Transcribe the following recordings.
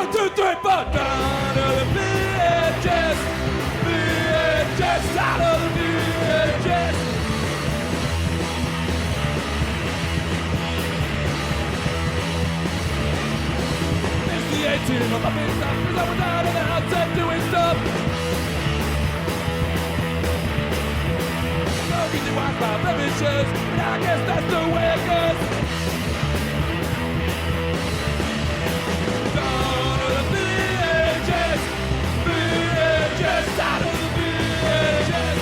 1, 2, 3, 4. Down to the VHS. VHS out of the VHS. It's the 18 of my big stuff. Cause I was out of the house and doing stuff. Smoking the wife by blemishes. But I guess that's the way it goes. Down to the VHS. VHS out of the VHS.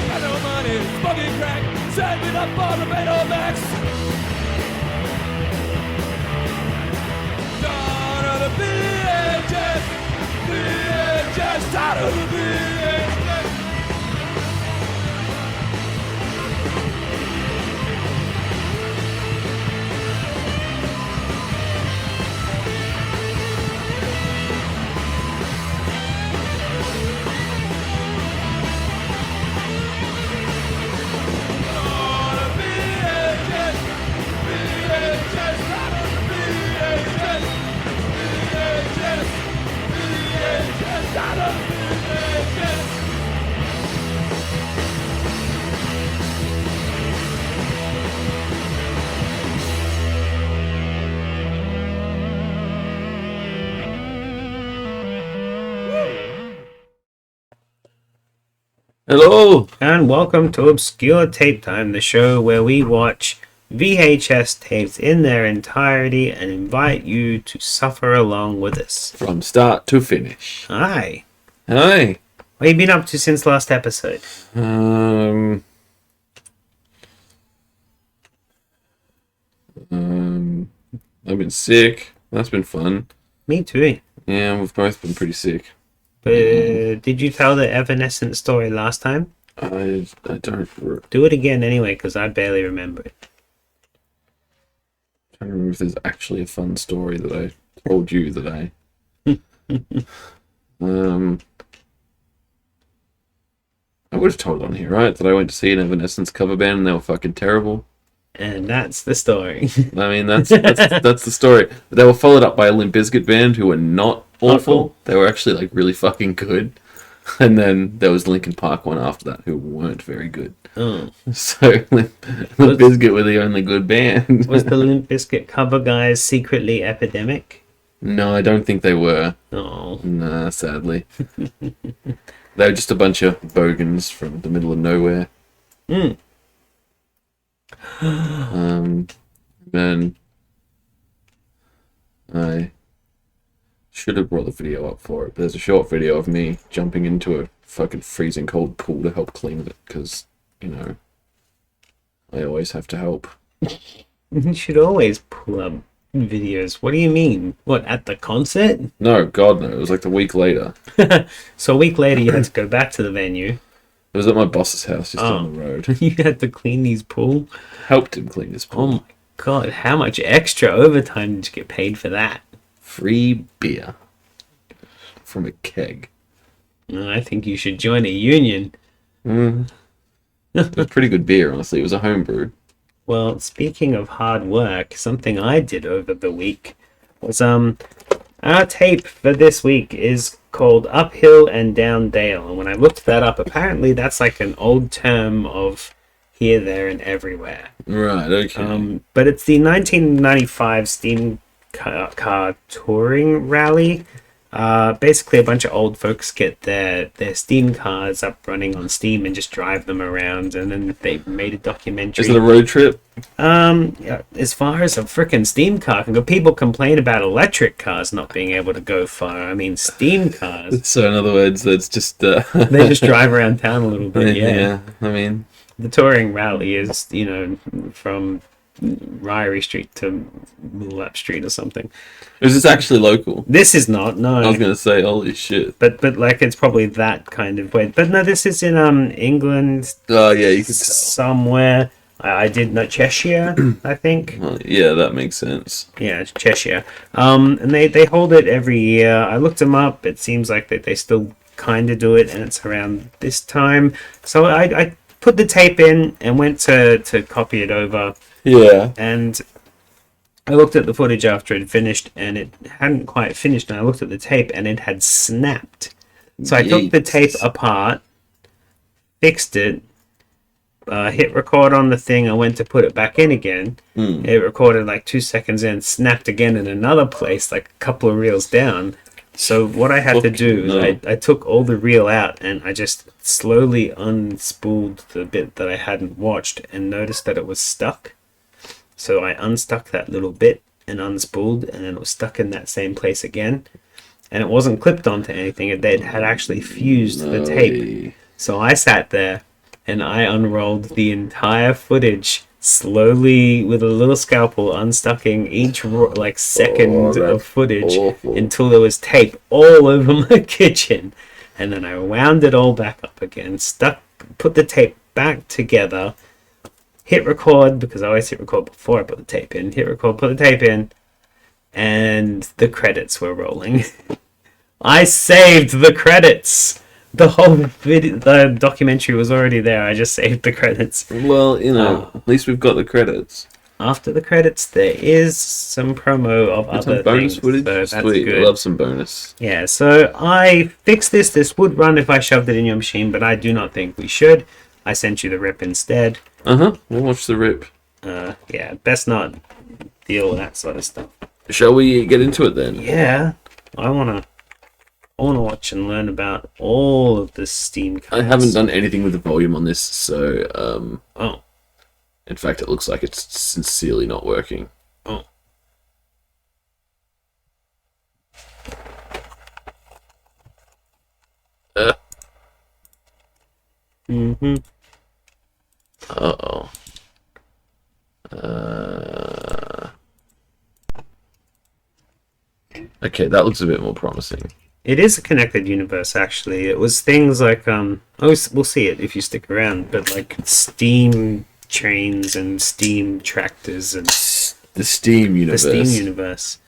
Got no money, smoking crack, saving up for the Betamax. Down to the VHS. VHS out of the VHS. Hello, and welcome to Obscure Tape Time, the show where we watch VHS tapes in their entirety and invite you to suffer along with us. From start to finish. Hi. Hi. What have you been up to since last episode? I've been sick. That's been fun. Me too. Yeah, we've both been pretty sick. But did you tell the Evanescence story last time? I don't. Do it again anyway, because I barely remember it. I don't remember if there's actually a fun story that I told you that I. I would have told on here, right? That I went to see an Evanescence cover band and they were fucking terrible. And that's the story. I mean, that's the story. But they were followed up by a Limp Bizkit band who were not awful. Cool. They were actually like really fucking good. And then there was Linkin Park one after that who weren't very good. Oh. So Limp Bizkit were the only good band. Was the Limp Bizkit cover guys secretly epidemic? No, I don't think they were. Oh. Nah, sadly. They were just a bunch of bogans from the middle of nowhere. Mm. Then I should have brought the video up for it, but there's a short video of me jumping into a fucking freezing cold pool to help clean it, because, you know, I always have to help. You should always pull up videos. What do you mean? What, at the concert? No, God no, it was like the week later. So a week later you had to go back to the venue. It was at my boss's house just down the road. You had to clean his pool? Helped him clean his pool. Oh my god, how much extra overtime did you get paid for that? Free beer. From a keg. I think you should join a union. It was pretty good beer, honestly. It was a homebrew. Well, speaking of hard work, something I did over the week was our tape for this week is called Uphill and Down Dale, and when I looked that up, apparently that's like an old term of here, there, and everywhere. Right, okay. But it's the 1995 Steam Car Touring Rally. Basically, a bunch of old folks get their Steam cars up running on Steam and just drive them around, and then they made a documentary. Is it a road trip? Yeah, as far as a freaking Steam car can go, people complain about electric cars not being able to go far. I mean, Steam cars. So, in other words, that's just... They just drive around town a little bit, yeah. I mean... The touring rally is, you know, from Ryrie Street to Millap Street or something. Is this actually local? This is not, no. I was going to say, holy shit. But like, it's probably that kind of way. But no, this is in England. Oh, yeah, you can tell. Somewhere. I did know Cheshire, I think. Well, yeah, that makes sense. Yeah, it's Cheshire. And they hold it every year. I looked them up. It seems like that they still kind of do it, and it's around this time. So I put the tape in and went to copy it over, Yeah. and I looked at the footage after it finished, and it hadn't quite finished, and I looked at the tape, and it had snapped. So I took the tape apart, fixed it, hit record on the thing, I went to put it back in again. It recorded like 2 seconds in, snapped again in another place, like a couple of reels down. So what I had to do is I took all the reel out, and I just slowly unspooled the bit that I hadn't watched and noticed that it was stuck. So I unstuck that little bit and unspooled, and then it was stuck in that same place again. And it wasn't clipped onto anything. It had actually fused the tape. So I sat there and I unrolled the entire footage slowly with a little scalpel, unstucking each second of footage until there was tape all over my kitchen. And then I wound it all back up again, put the tape back together, hit record, because I always hit record before I put the tape in, hit record, put the tape in, and the credits were rolling. I saved the credits! The whole the documentary was already there. I just saved the credits. Well, at least we've got the credits. After the credits, there is some promo of other bonus things. footage. So that's Sweet, good. I love some bonus. Yeah, so I fixed this. This would run if I shoved it in your machine, but I do not think we should. I sent you the rip instead. We'll watch the rip. Yeah, best not deal with that sort of stuff. Shall we get into it then? Yeah, I wanna watch and learn about all of the Steam cards. I haven't done anything with the volume on this, so Oh. in fact, it looks like it's sincerely not working. Oh. Mm-hmm. Uh-oh. Okay, that looks a bit more promising. It is a connected universe, actually. It was things like we'll see it if you stick around, but like Steam trains and Steam tractors and The Steam universe. the Steam universe.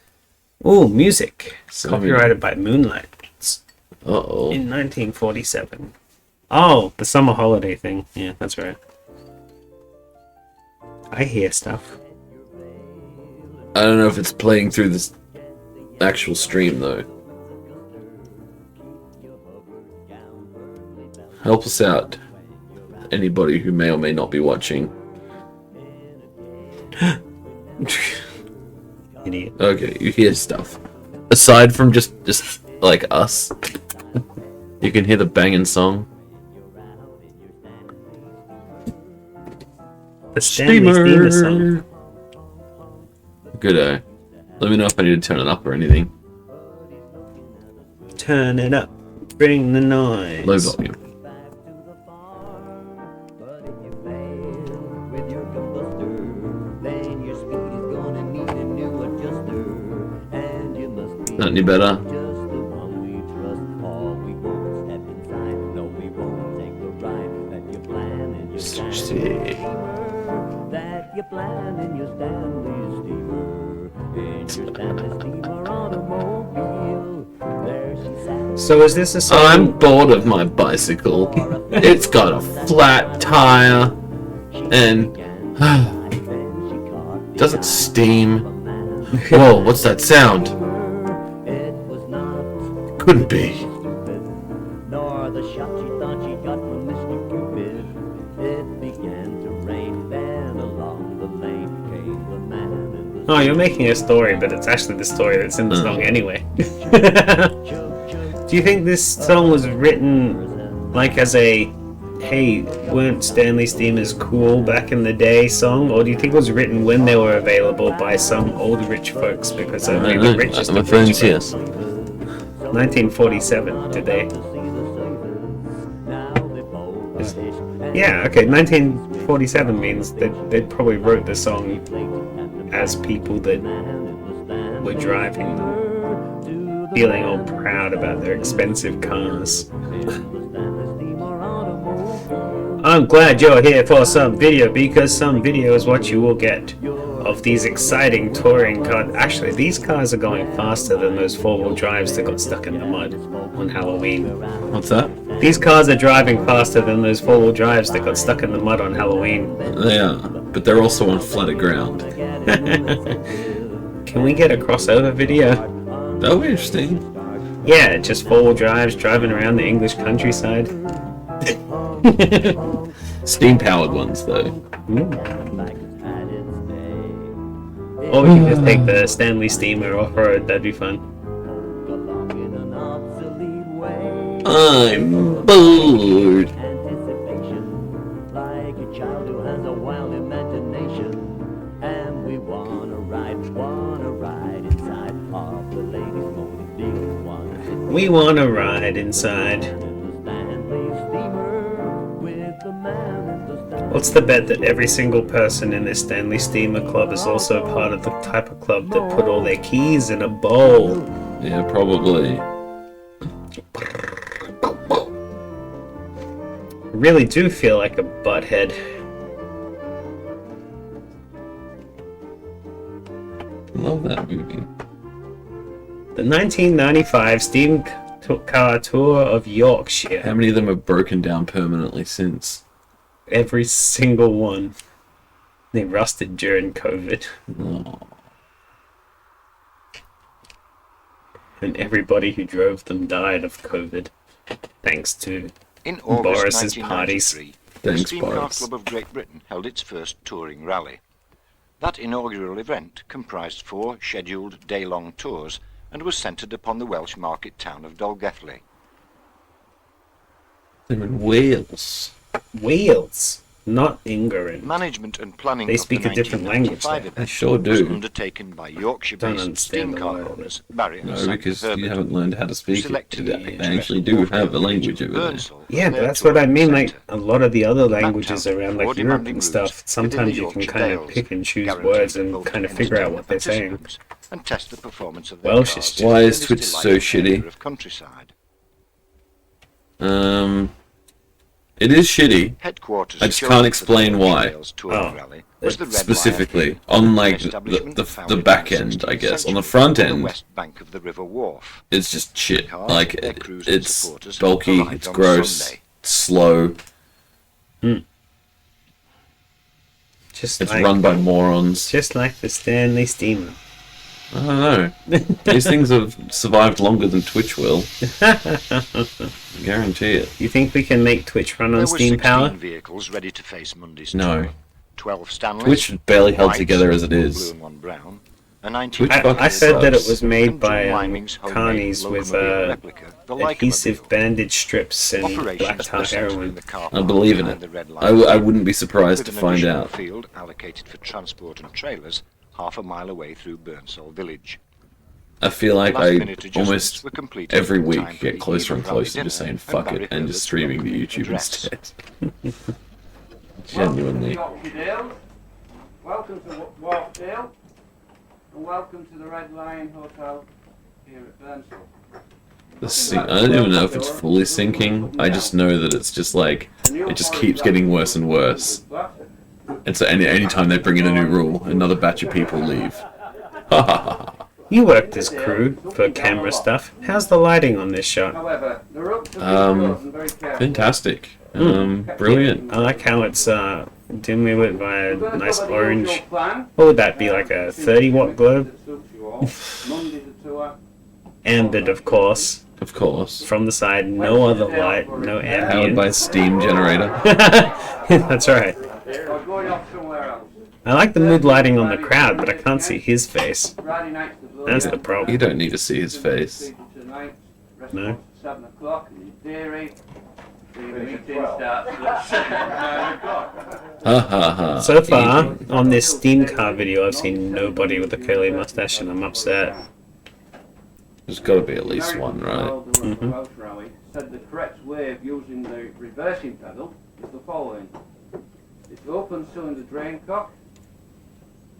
Oh, music copyrighted by Moonlight Uh-oh. in 1947. Oh, the summer holiday thing. Yeah, that's right. I hear stuff. I don't know if it's playing through this actual stream, though. Help us out, anybody who may or may not be watching. Idiot. Okay, you hear stuff. Aside from just like us, you can hear the banging song. The Stanley Steamer song. Good. Let me know if I need to turn it up or anything. Turn it up. Bring the noise. Low volume. Not any better. So is this a song? I'm bored of my bicycle. It's got a flat tire and doesn't steam. Whoa, what's that sound? Couldn't be. Oh, you're making a story, but it's actually the story that's in the song anyway. Do you think this song was written like as a hey, weren't Stanley Steamers cool back in the day song? Or do you think it was written when they were available by some old rich folks because only the richest My of phone's rich here. folks? 1947, did they? Yeah, okay, 1947 means that they probably wrote the song as people that were driving them, feeling all proud about their expensive cars. I'm glad you're here for some video, because some video is what you will get of these exciting touring cars. Actually, these cars are going faster than those four-wheel drives that got stuck in the mud on Halloween. What's that? These cars are driving faster than those four-wheel drives that got stuck in the mud on Halloween. They are, but they're also on flatter ground. Can we get a crossover video? That would be interesting. Yeah, just four-wheel drives driving around the English countryside. Steam-powered ones, though. Or we can just take the Stanley Steamer off-road, that'd be fun. I'm bored. We wanna ride inside. What's the bet that every single person in this Stanley Steamer Club is also part of the type of club that put all their keys in a bowl? Yeah, probably. I really do feel like a butthead. Love that movie. The 1995 Steam Car Tour of Yorkshire. How many of them have broken down permanently since? Every single one. They rusted during COVID. Oh. And everybody who drove them died of COVID. Thanks to In August Boris's parties. 1993, the Thanks, Steam Car Boris. Club of Great Britain held its first touring rally. That inaugural event comprised 4 scheduled day-long tours and was centred upon the Welsh market town of Dolgelly. They're in Wales. Wales, not England. Management and planning They of speak the a different language 1995 there. event They sure was do. undertaken by Don't Yorkshire-based understand steam a car word of owners Barry and No, Sam because you Herbert, haven't learned how to speak it. selecting They the actually do have a language over there. Burnsall Yeah, for but their that's what I touring mean. Like centre. a lot of the other Mapped languages out around, 4 like Europe demanding and routes stuff. within Sometimes the you can Yorkshire kind of Dales, pick and choose guaranteed words for and both kind of the figure out entertainment what they're saying. participants and test the performance of their Welsh cars is just- Why in is this Twitch so delightful shitty? area of countryside. It is shitty. Headquarters I just chosen can't for explain the why. Dales touring Oh, rally was the Red Lion Specifically, Inn, on an like establishment the founded back in the end, I 16th guess. On the century front on the end, west bank of the River Wharfe. it's just shit. Cars, Like their crews and it's supporters bulky, arrived it's on gross, Sunday. it's slow. Just It's like, run by morons. just like the Stanley Steamer. I don't know. These things have survived longer than Twitch will. I guarantee it. You think we can make Twitch run There on were steam 16 power? vehicles ready to face Monday's No. tour. 12 Stanleys, Twitch is barely held whites, together as it one is. blue and one brown, a 19 Twitch fucking I said that it sucks. was made and by John Wyming's homemade carnies with locomobile replica, the adhesive Lycomobile. bandage strips and black Operations tar were centred in heroin. the car I park believe in behind it. the Red I Lion wouldn't be surprised to with an find additional out. field allocated for transport and trailers half a mile away through Burnsall village. I feel like I Last-minute adjustments almost were completed every in time week for get the closer eve and of rally closer to dinner saying and fuck Barry it and just Herbert's streaming to welcome YouTube address. instead. Genuinely. Welcome to the Yorkshire Dales. Welcome to Wharfdale. And welcome to the Red Lion Hotel here at Burnsall. I don't even know if it's fully sinking. I just know that it's just like, it just keeps getting worse and worse. And so any time they bring in a new rule, another batch of people leave. Ha ha ha. You worked as crew for camera stuff. How's the lighting on this shot? However, they're up to be chosen very carefully. Fantastic. Brilliant. I like how it's dimly lit by a We're gonna nice cover the orange. usual plan. What would that be, like a 30-watt globe? That suits you all. Monday's a tour. Ambered, of course. Of course. From the side, no other light, no Powered by a ambient. steam generator. That's right. Or going off somewhere else. I like the mood lighting on the crowd, but I can't see his face. Friday night's the blow. That's the problem. You don't need to see his face. Tonight, No. restaurant's at 7 o'clock in theory. The meeting starts at 9 o'clock. Ha ha ha. So far, on this Steam car video, I've seen nobody with a curly mustache, and I'm upset. There's got to be at least one, right? Mm-hmm. Rally said the correct way of using the reversing pedal is the following. It's open cylinder drain cock.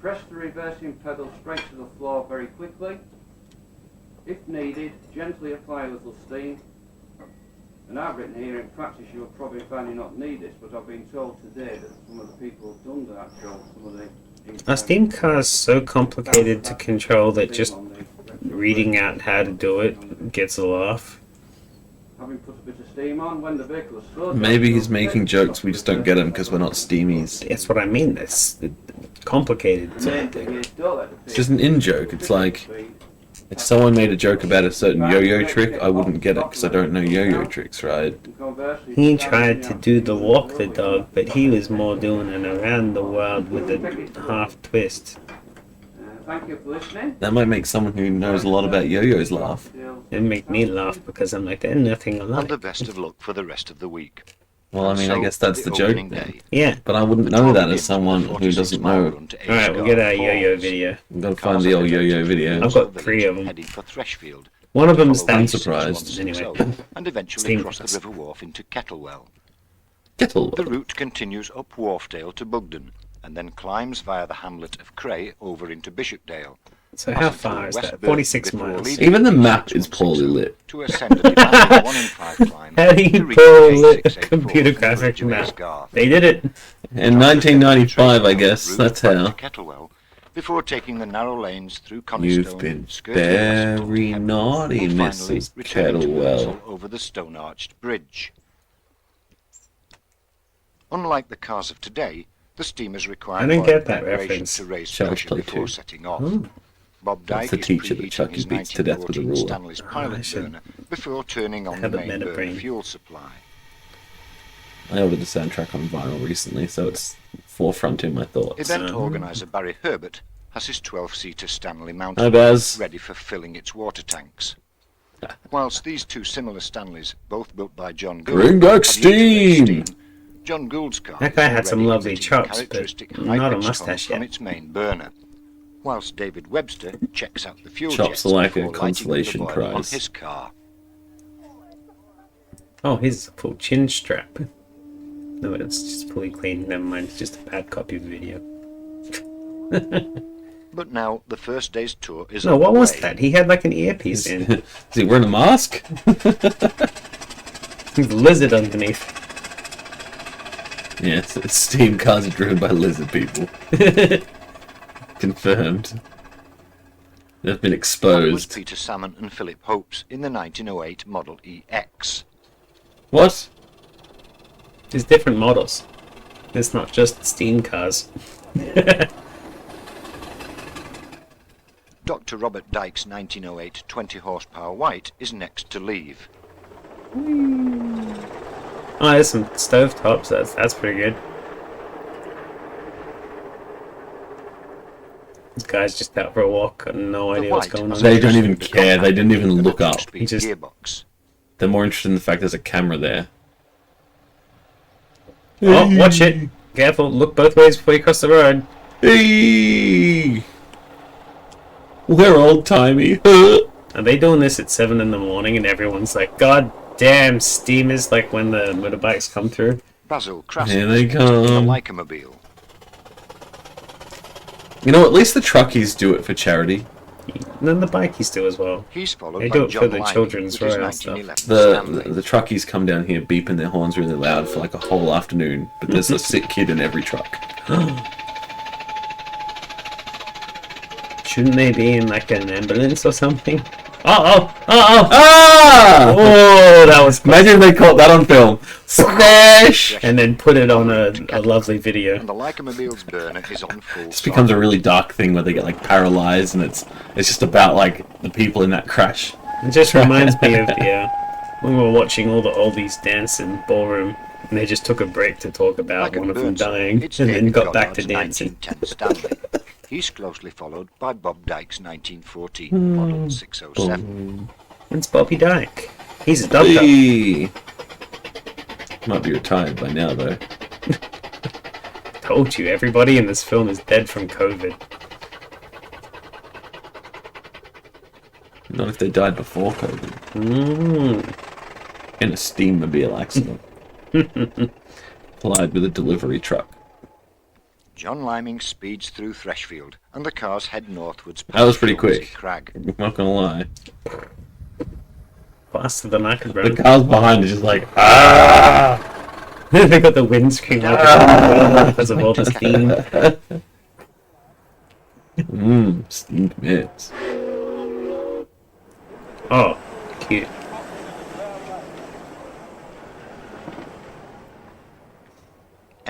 Press the reversing pedal straight to the floor very quickly. If needed, gently apply a little steam. And I've written here, in practice you'll probably find you not need this, but I've been told today that some of the people have done that, show some of the... Are Steam cars so complicated to control that just reading out how to do it gets a laugh? Having put a bit of steam on. When the vehicle is slowed Maybe down, he's you'll making take jokes, the we just don't get them because we're not steamies. That's what I mean. It's complicated. The main thing is, don't let the It's just an in-joke. It's like, if someone made a joke about a certain yo-yo trick, I wouldn't get it because I don't know yo-yo tricks, right? He tried to do the walk the dog, but he was more doing an around the world with a half twist. Thank you for listening. That might make someone who knows a lot about yo-yos laugh. It make me laugh because I'm like, they're nothing And alike. the best of luck for the rest of the week. Well, I mean, I So, guess that's the joke opening then. day. Yeah. But I wouldn't The know that tour as begins someone with a who doesn't 46-mile know. run to Alright, we'll get our Aysgarth yo-yo Falls. video. I've got to Cars find the are old yo-yo directed video. I've towards got the 3 village, of 'em. heading for Threshfield, One of to them's follow down. I'm the six surprised. ones Anyway. themselves, and eventually Steam cross the cars. River Wharf into Kettlewell. Kettle. The route continues up Wharfdale to Bugden, and then climbs via the hamlet of Cray over into Bishopdale. So how far is West that? Burton 46 before miles. leaving Even the map is 6160 poorly lit. To ascend a demanding 1 in 5 climb How do to you reach pull the lit 8684 computer from the graphic village of map? Aysgarth. They did it. In 1995, I guess. Route That's back how. to Kettlewell, before taking the narrow lanes through You've Coniston, been skirting Weston to very Hebden, naughty, and finally Mrs. returning to Kettlewell. Wurzel over the stone-arched bridge. Unlike the cars of today, the steamers require I didn't more get that preparation reference. to raise Shall we pressure play before two? setting off. Oh. Bob That's Dyke the is teacher that preheating Chucky his beats to death with a 1914 ruler. Stanley's I pilot should burner before turning on have the a main meta burner brain. fuel supply. I ordered the soundtrack on vinyl recently, so it's forefront in my thoughts. Event organizer Barry Herbert has his 12-seater Stanley Hi, Mountain Baz. ready for filling its water tanks. Whilst these two similar Stanleys, both built by John Gould, Bring back have yet to make steam! John Gould's car That guy is had some already lovely emitting chops, but characteristic not a high-pitched mustache hum from yet. its main burner. Whilst David Webster checks out the fuel Chops jets are like a before lighting up the consolation boiler on prize. his car. Oh, here's a full chin strap. No, it's just fully clean. Never mind. It's just a bad copy of the video. But now the first day's tour is No, what was underway. that? He had like an earpiece in. Is he wearing a mask? There's a lizard underneath. Yes, steam cars are driven by lizard people. Confirmed. They've been That was exposed. Peter Salmon and Philip Hopes in the 1908 Model EX. What? There's different models. It's not just steam cars. Dr. Robert Dyke's 1908 20-horsepower White is next to leave. Oh, there's some stovetops. That's pretty good. This guy's just out for a walk. Got no The idea what's White going has on. They a don't even two-cylinder care. They didn't compact even with a look up. two-speed He just- gearbox. They're more interested in the fact there's a camera there. Oh, watch it. Careful. Look both ways before you cross the road. Hey! We're old-timey. Are they doing this at 7 in the morning and everyone's like, God damn, steamers, like when the motorbikes come through? Basil Crass Here they in the come. Lycomobile. You know, at least the truckies do it for charity. And then the bikies do as well. He's followed They by do it John for the Lyman children's with his royal stuff. 1911 The Stanley. truckies come down here beeping their horns really loud for like a whole afternoon, but there's a sick kid in every truck. Shouldn't they be in like an ambulance or something? Oh! Ah! Oh, that was close. Imagine if they caught that on film. Smash! And then put it on a lovely video. And the Lycomobile's burner is on full This becomes a really dark thing where they get like paralyzed, and it's just about like the people in that crash. It just reminds me of when we were watching all the oldies dance in ballroom, and they just took a break to talk about Like one a of them bird, dying, it's and then David got back to Goddard's dancing. 1910 Stanley. He's closely followed by Bob Dyke's 1914 Model 607. It's Bobby Dyke. He's a doctor. Hey! Might be retired by now though. Told you, everybody in this film is dead from COVID. Not if they died before COVID. In a steammobile accident. Collide with a delivery truck. John Liming speeds through Threshfield, and the cars head northwards That was pretty past Filmsey quick. Crag. I'm not gonna lie. Faster than I could The run. cars behind are just like, ah! They got the windscreen open because of all the steam. Steamed mitts. Oh, cute.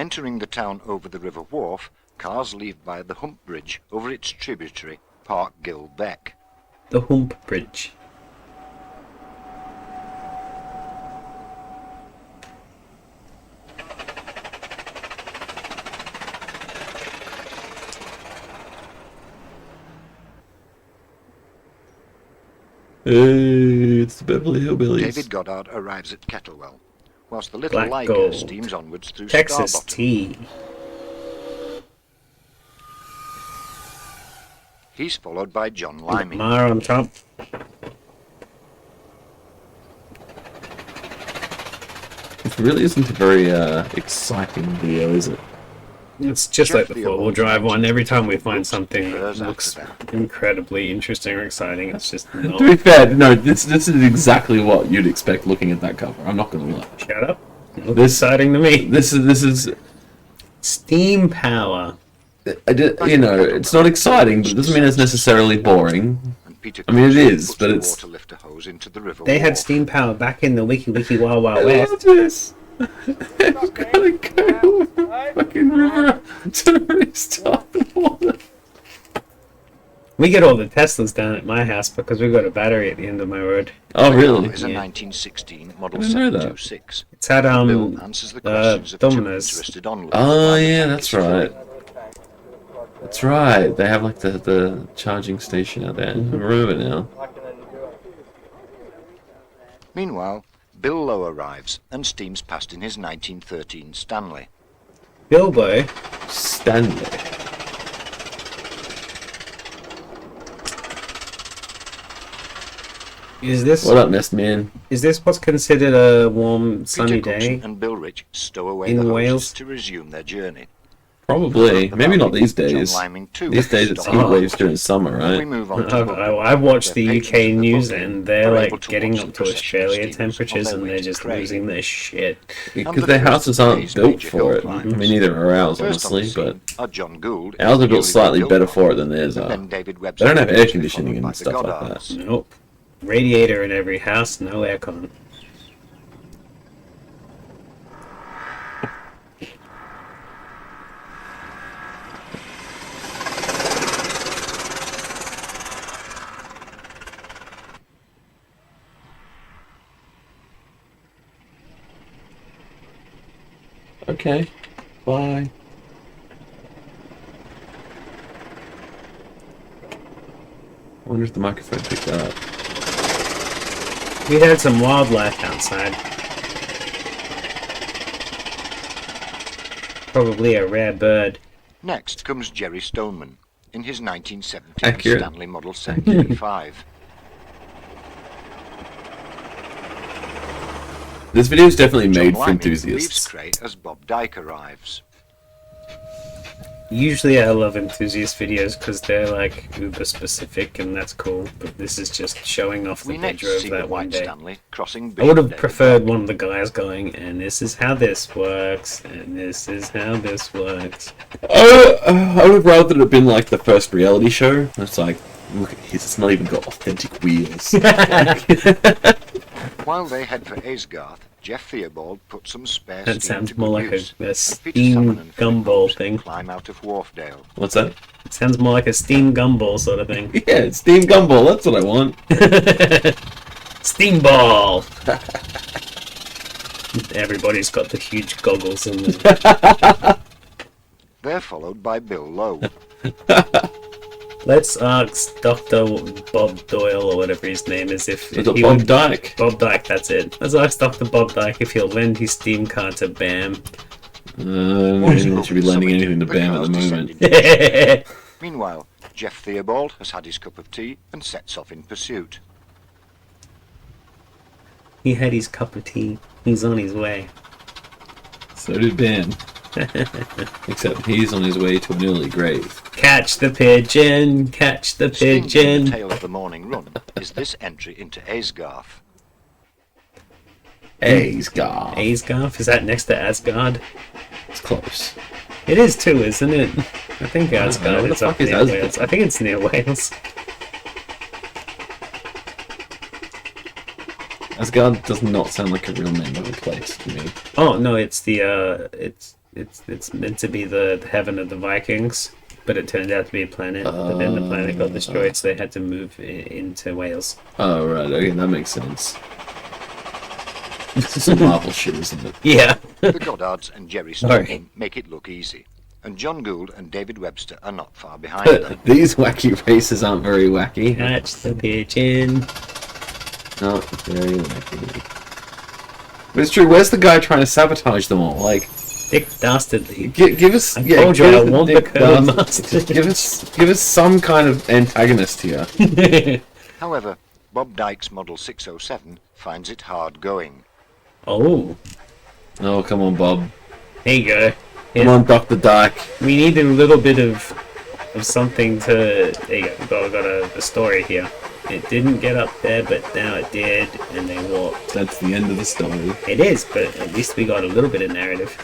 Entering the town over the River Wharfe, cars leave by the Hump Bridge over its tributary, Park Gill Beck. The Hump Bridge. Hey, it's the Beverly Hillbillies. David Goddard arrives at Kettlewell, whilst the Little Black Liger Gold. steams onwards through Texas Starbottom. tea. He's followed by John Limey. Mar on top. It really isn't a very exciting video, is it? It's just like the Jeff four-wheel Theobald drive one. Every time we find looks something prefers that looks after incredibly interesting or exciting, it's just To be not. fair, no, this is exactly what you'd expect looking at that cover. I'm not gonna lie. Shut up. It looks exciting to me. This is Steam power. you know, it's not exciting, but it doesn't mean it's necessarily boring. And Peter I mean, it Crossley is, puts but the it's- water lifter hose into the River They had Wharfe. steam power back in the Wiki Wiki Wild Wild I West. love this. I've gotta go. Fucking river to restart the water. We get all the Teslas down at my house because we've got a battery at the end of my road. Oh, really? Is a Yeah. 1916 Model I didn't know that. 726. It's at Bill answers the questions of two Domino's. interested onlookers. Oh, about the yeah, package that's right. film. That's right. They have like the charging station out there. I remember now. Meanwhile, Bill Lowe arrives and steams past in his 1913 Stanley. Bilbo. Stanley. Is this What up, Nest Man? is this what's considered a warm sunny Peter Cookson day? and Bill Rich stow away in the hoses Wales? to resume their journey. Probably. Maybe not these John days. Liming too These days it's stopped heat off. waves during summer, We right? move on to I've watched the where UK patrons of the news book and they're are like able to getting watch up the to procession of Australia steamers temperatures on their and way they're to just Cray. losing their shit. Because the their first houses of aren't these built major for hill it. I climbs. mean, neither are ours, First on the honestly, but scene are John Gould, ours are built slightly Gilroy better Gilmore, for it than theirs and are. then David Webb's They don't have air eventually conditioning followed by and the stuff like Goddards. that. Nope. Radiator in every house, no aircon. Okay. Bye. I wonder if the microphone picked that up. We had some wildlife outside. Probably a rare bird. Next comes Jerry Stoneman in his 1917 Accurate. Stanley Model 735. This video is definitely John made for Liming leaves enthusiasts. Cray as Bob Dyke arrives. Usually I love enthusiast videos because they're like uber specific and that's cool, but this is just showing off We that they next drove see the that one White day. Stanley crossing I would have Bishop preferred David. one of the guys going, and this is how this works, and this is how this works. I would have rather it have been like the first reality show. It's like, look at his, it's not even got authentic wheels. While they head for Aysgarth, Jeff Theobald puts some spare That steam sounds to more good like use, a as Peter steam Salmon and Philip gumball Hobbs thing. climb out of Wharfdale. What's that? It sounds more like a steam gumball sort of thing. Yeah, it's Steam Gumball, that's what I want. Steam ball! Everybody's got the huge goggles in them. They're followed by Bill Lowe. Let's ask Dr. Bob Doyle, or whatever his name is, if Is it he Bob would... Dyke? Bob Dyke, that's it. Let's ask Dr. Bob Dyke if he'll lend his steam car to BAM. Maybe they should be lending anything to BAM at the moment. He Meanwhile, Jeff Theobald has had his cup of tea and sets off in pursuit. had his cup of tea. He's on his way. So did BAM. Except he's on his way to an early grave. Catch the pigeon! Catch the Steamed in the pigeon! tail of the morning run is this entry into Aysgarth. Aysgarth. Aysgarth? Is that next to Asgard? It's close. It is too, isn't it? I think know, Asgard where the is up fuck is near Asgard? Wales. I think it's near Wales. Asgard does not sound like a real name of a place to me. Oh no, it's the it's meant to be the heaven of the Vikings, but it turned out to be a planet. But then the planet got destroyed, so they had to move into Wales. Oh, right. Okay, that makes sense. This is some Marvel shit, isn't it? Yeah. The Goddards and Jerry Sorry. Stoneman make it look easy, and John Gould and David Webster are not far behind them. These wacky races aren't very wacky. Catch the pigeon. Not very wacky. But it's true, where's the guy trying to sabotage them all? Like, Dick Dastardly. give us... I told you I give us want the Dick Colonel Dastardly. Mustard. Give us some kind of antagonist here. However, Bob Dyke's Model 607 finds it hard going. Oh, Oh, come on, Bob. there you go. Come on, Dr. Dyke. We need a little bit of something to. There you go. We've got a story here. It didn't get up there, but now it did, and they walked. That's the end of the story. It is, but at least we got a little bit of narrative.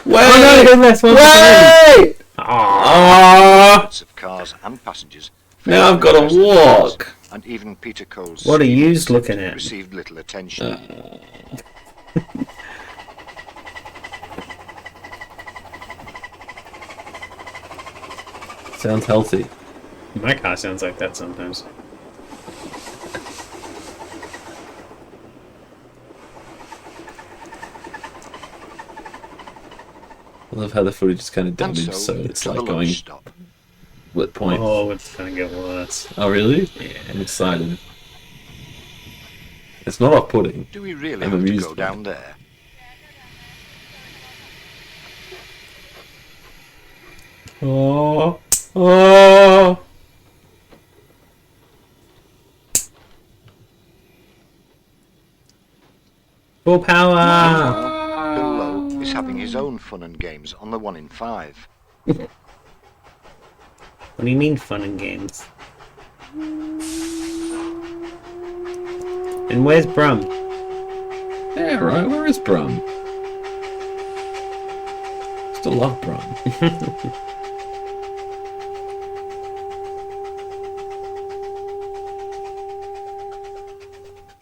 Wait! Oh no, that's one Wait! Aww. Lots of cars and passengers. Now I've got to walk. And even Peter Cole's What are you scheme looking at? received little attention. Sounds healthy. My car sounds like that sometimes. I love how the footage is kind of And damaged, so, so it's to like the going... lunch stop. What point? Oh, it's gonna get worse. Oh, really? Yeah. I'm excited. It's not off-putting. Do we really I'm have to amused go by down there? Oh, oh. Full power! Bill Lowe is having his own fun and games on the 1 in 5. What do you mean fun and games? And where's Brum? Yeah, right. Where is Brum? Still love Brum.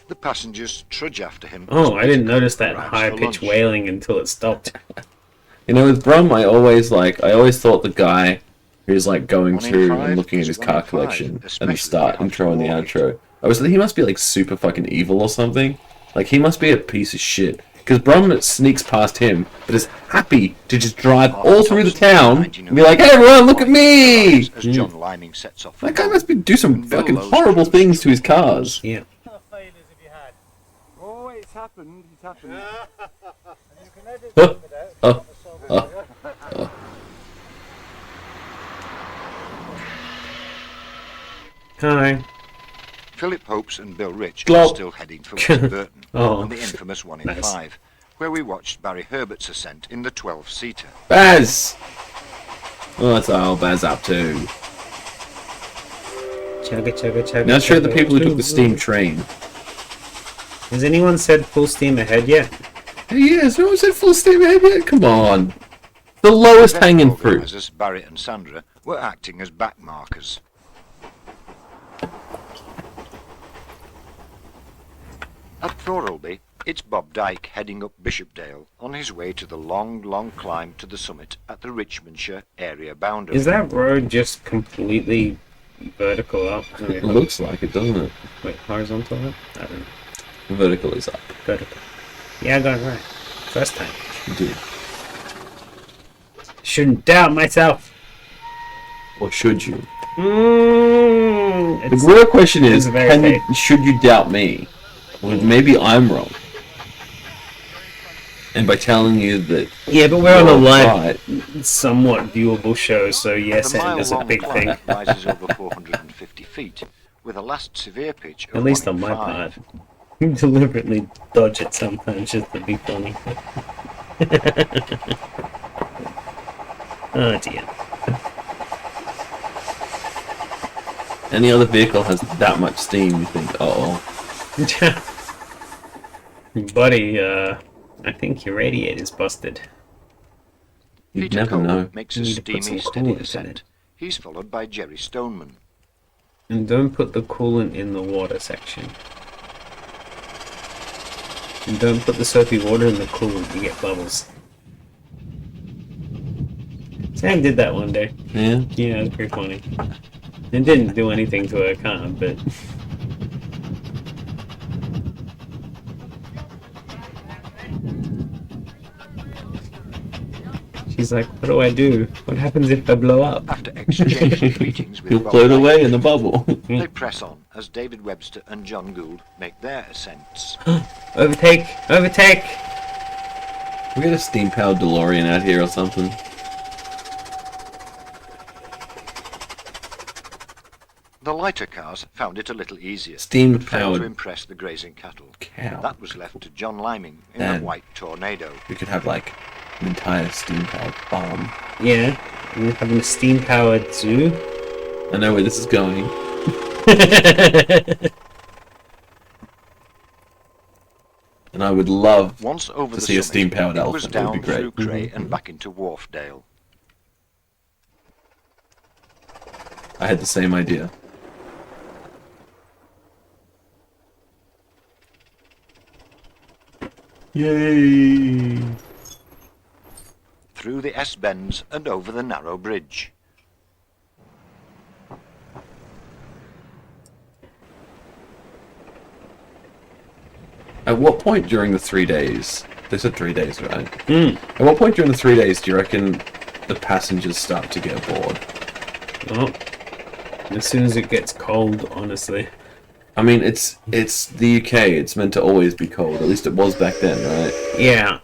The passengers trudge after him. Oh, I didn't Peter notice Cole that arrives high for pitched lunch. wailing until it stopped. You know, with Brum, I always thought the guy who's like going 1 in through 5 and looking at is his 1 car in 5, collection at especially the start, after intro and the all. outro. I was like, he must be like super fucking evil or something. Like, he must be a piece of shit. Because Brum sneaks past him, but is happy to just drive all through the town and be like, hey everyone, look at me! As John Liming sets off for That guy home. must do some And Bill fucking Lowe's horrible crew things to his screams. cars. Yeah. Oh, it's happened. It's happened. And you can edit Oh, some of that. oh, Hi. Philip Hopes and Bill Rich Glop. are still heading for West Burton Oh. on the infamous 1 in Nice. 5, where we watched Barry Herbert's ascent in the 12-seater. Baz! Oh, that's all Baz up to. Chugga chugga chugga. Now show the chugga, people who took the chugga. steam train. Has anyone said full steam ahead yet? Hey, yes, no one said full steam ahead yet? Come on. The lowest Event hanging fruit. organisers Barry and Sandra were acting as back markers. At Thorolby, it's Bob Dyke heading up Bishopdale on his way to the long, long climb to the summit at the Richmondshire area boundary. Is that road just completely vertical up? It looks like it, doesn't it? Wait, horizontal up? I don't know. Vertical is up. Vertical. Yeah, I got it right. First time. You do. Shouldn't doubt myself. Or should you? It's, The real question is, it's very should you doubt me? Well, maybe I'm wrong. And by telling you that yeah, but we're on a you're live, right, somewhat viewable show, so yes, the and is a mile-long big thing. climb rises over 450 feet, with a last severe pitch of At least 1 on in my 5. part. You deliberately dodge it sometimes just to be funny. Oh dear. any other vehicle has that much steam, you think, uh-oh. Buddy, I think your radiator's busted. You'd Peter never Cole know. makes You a need to put steamy, some steady coolant in descent. it. He's followed by Jerry Stoneman. And don't put the coolant in the water section. And don't put the soapy water in the coolant, you get bubbles. Sam did that one day. Yeah. Yeah, it was pretty funny. It didn't do anything to her car, but she's like, "What do I do? What happens if I blow up?" After exchanging greetings with You'll Bob float Knight, away in the bubble. they press on as David Webster and John Gould make their ascents. Overtake! Overtake! We get a steam-powered DeLorean out here or something. The lighter cars found it a little easier, Steam but failed to powered impress the grazing cattle. cow. That was left to John Liming in Man. the White Tornado. We could have like an entire steam-powered farm. Yeah, we're having a steam-powered zoo. I know where this is going. And I would love Once over to the see a summit, steam-powered it was elephant. That would down be great. through Cray and back into Wharfdale. I had the same idea. Yay! Through the S-bends and over the narrow bridge. At what point during the 3 days? They said 3 days, right? Hmm. At what point during the 3 days do you reckon the passengers start to get bored? Well, as soon as it gets cold, honestly. I mean, it's the UK. It's meant to always be cold. At least it was back then, right? Yeah,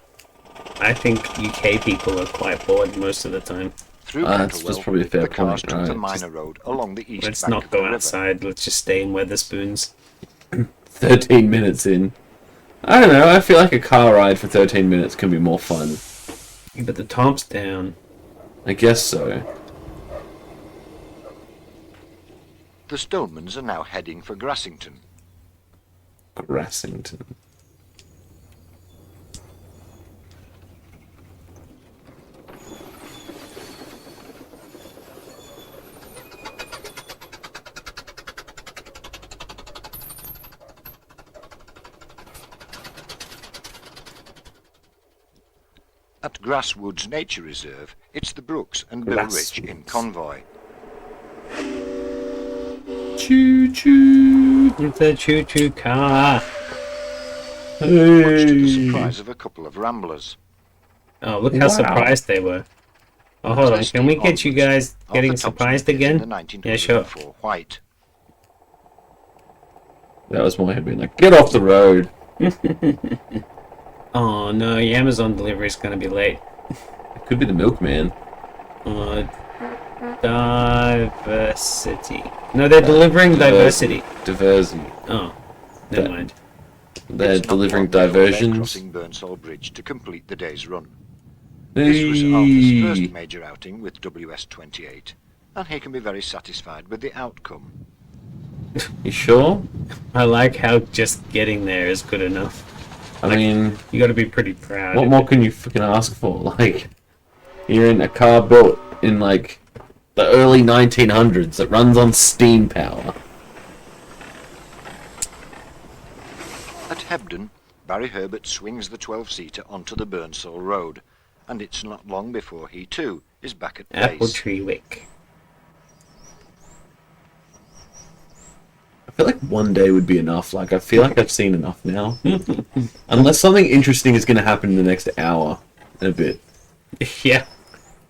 I think UK people are quite bored most of the time. Through That's Battlewell, probably a fair the cars point, took the right. minor road along the east Let's bank not of the go river. outside. Let's just stay in Weatherspoons. 13 minutes in. I don't know. I feel like a car ride for 13 minutes can be more fun. But the top's down. I guess so. The Stonemans are now heading for Grassington. Grassington. At Grasswoods Nature Reserve, it's the Brooks and Bill Rich in Grasswoods. convoy. Choo choo. It's a choo-choo car. Much to the Hey. surprise of a couple of ramblers. Oh, look how Wow. surprised they were. Oh, hold on. Can we get you guys getting Arthur Thompson surprised appears in again? the Yeah, sure. 1904 White. That was my head being like, get off the road. Oh no, your Amazon delivery is gonna be late. It could be the milkman. Diversity. No, they're delivering diversity. Diversity. Oh, never That- mind. They're It's not delivering long before they're diversions. crossing Burnsall Bridge to complete the day's run. This was Arthur's Hey. first major outing with WS-28, and he can be very satisfied with the outcome. You sure? I like how just getting there is good enough. I mean, You got to be pretty proud. what more can you fucking ask for? Like, you're in a car built in like the early 1900s that runs on steam power. At Hebden, Barry Herbert swings the 12-seater onto the Burnsall Road, and it's not long before he too is back at Apple base. Tree Wick. I feel like one day would be enough. Like, I feel like I've seen enough now. Unless something interesting is going to happen in the next hour and a bit. Yeah.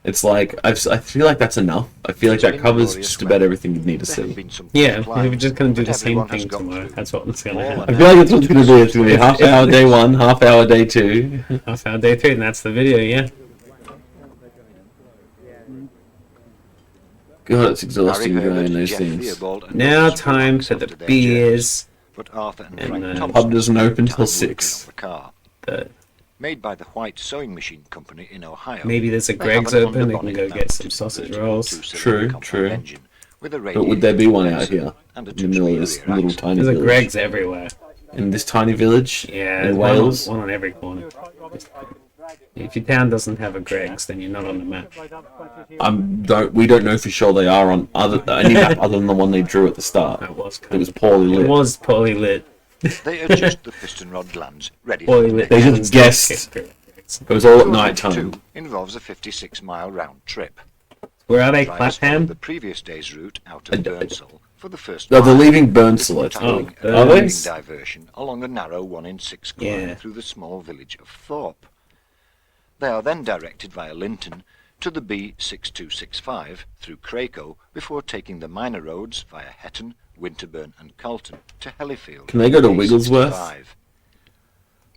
It's like, I feel like that's enough. I feel like that covers just about everything you need to There have see. been some Yeah, tough we're climbs, just going to do but the same everyone has thing got tomorrow. through. That's what's going All to and happen. I feel like that's what's going to be. It's going to be half hour day one, half hour day two. Half hour day 3, and that's the video, yeah. God, it's Barry exhausting Herbert, doing those Jeff things. Theobald, and Now Ross time relax for the after their journeys, beers. but Arthur and And, Frank Thompson pub doesn't open spend till time 6. working on the car. The, Made by the White Sewing Machine Company in Ohio. maybe there's a They have Greg's an open. We can underbonnet go get mounted some sausage convertible rolls. two-cylinder True, compound true. engine with a But would there be one out here? and a In the middle of this two-speed rear little axle. tiny There's a village? Greg's everywhere. In this tiny village? Yeah, In one on- Wales? One on every corner. If your town doesn't have a Greg's, then you're not on the map. We don't know for sure they are on any map other than the one they drew at the start. That was It kind was poorly It lit. was poorly lit. They adjust the piston rod glands ready Poorly for lit. They cans just that guessed. kicked through. It was all at Project night time. 2 involves a 56-mile round trip. Where are they, Drivers followed Clapham? the previous day's route out of Burnsall for the first No, they're mile, leaving Burnsall, I tackling think. Oh, a Are they? moving diversion along a narrow 1 in 6 climb Yeah. through the small village of Thorpe. They are then directed via Linton to the B6265 through Cracoe before taking the minor roads via Hetton, Winterburn and Carlton to Hellifield. Can they go to B65. Wigglesworth?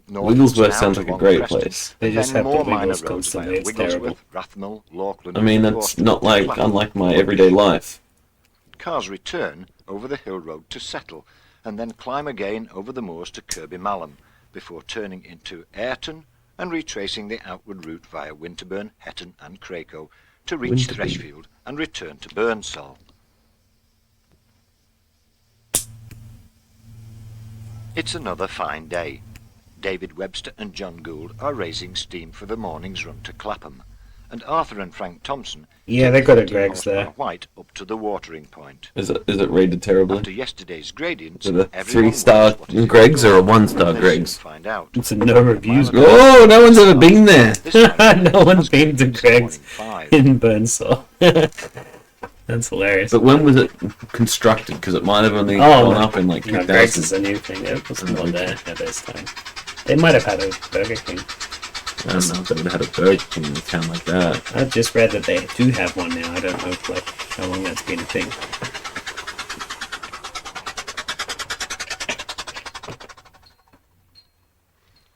Northwards Wigglesworth now sounds like a along great Preston, place. They and just then have the more minor Wiggles roads constantly, via it's Wigglesworth, terrible. Rathmell, Laughlin I mean, and that's Gorton not to like Clapham. unlike my everyday life. Cars return over the hill road to Settle and then climb again over the moors to Kirby Malham before turning into Ayrton and retracing the outward route via Winterburn, Hetton and Cracoe to reach Winterburn. Thresfield and return to Burnsall. It's another fine day. David Webster and John Gould are raising steam for the morning's run to Clapham, and Arthur and Frank Thompson Yeah, take they the got a 15 Greg's horsepower there. White up to the watering point. Is it rated terribly? After yesterday's gradients, Is it a everyone 3-star wonders what is in Greg's or a store. 1-star They Greg's? soon find out. It's a no reviews. Oh, no one's ever been there. This time, No one's it been to was Greg's morning 5. in Burnsall. That's hilarious. But when was it constructed? Because it might have only Oh, gone no. up in like No, Greg's is 2000. a new thing. It wasn't on there at this time. They might have had a Burger King. I don't know if they would have had a Burger King in a town like that. I've just read that they do have one now. I don't know like how long that's been a thing.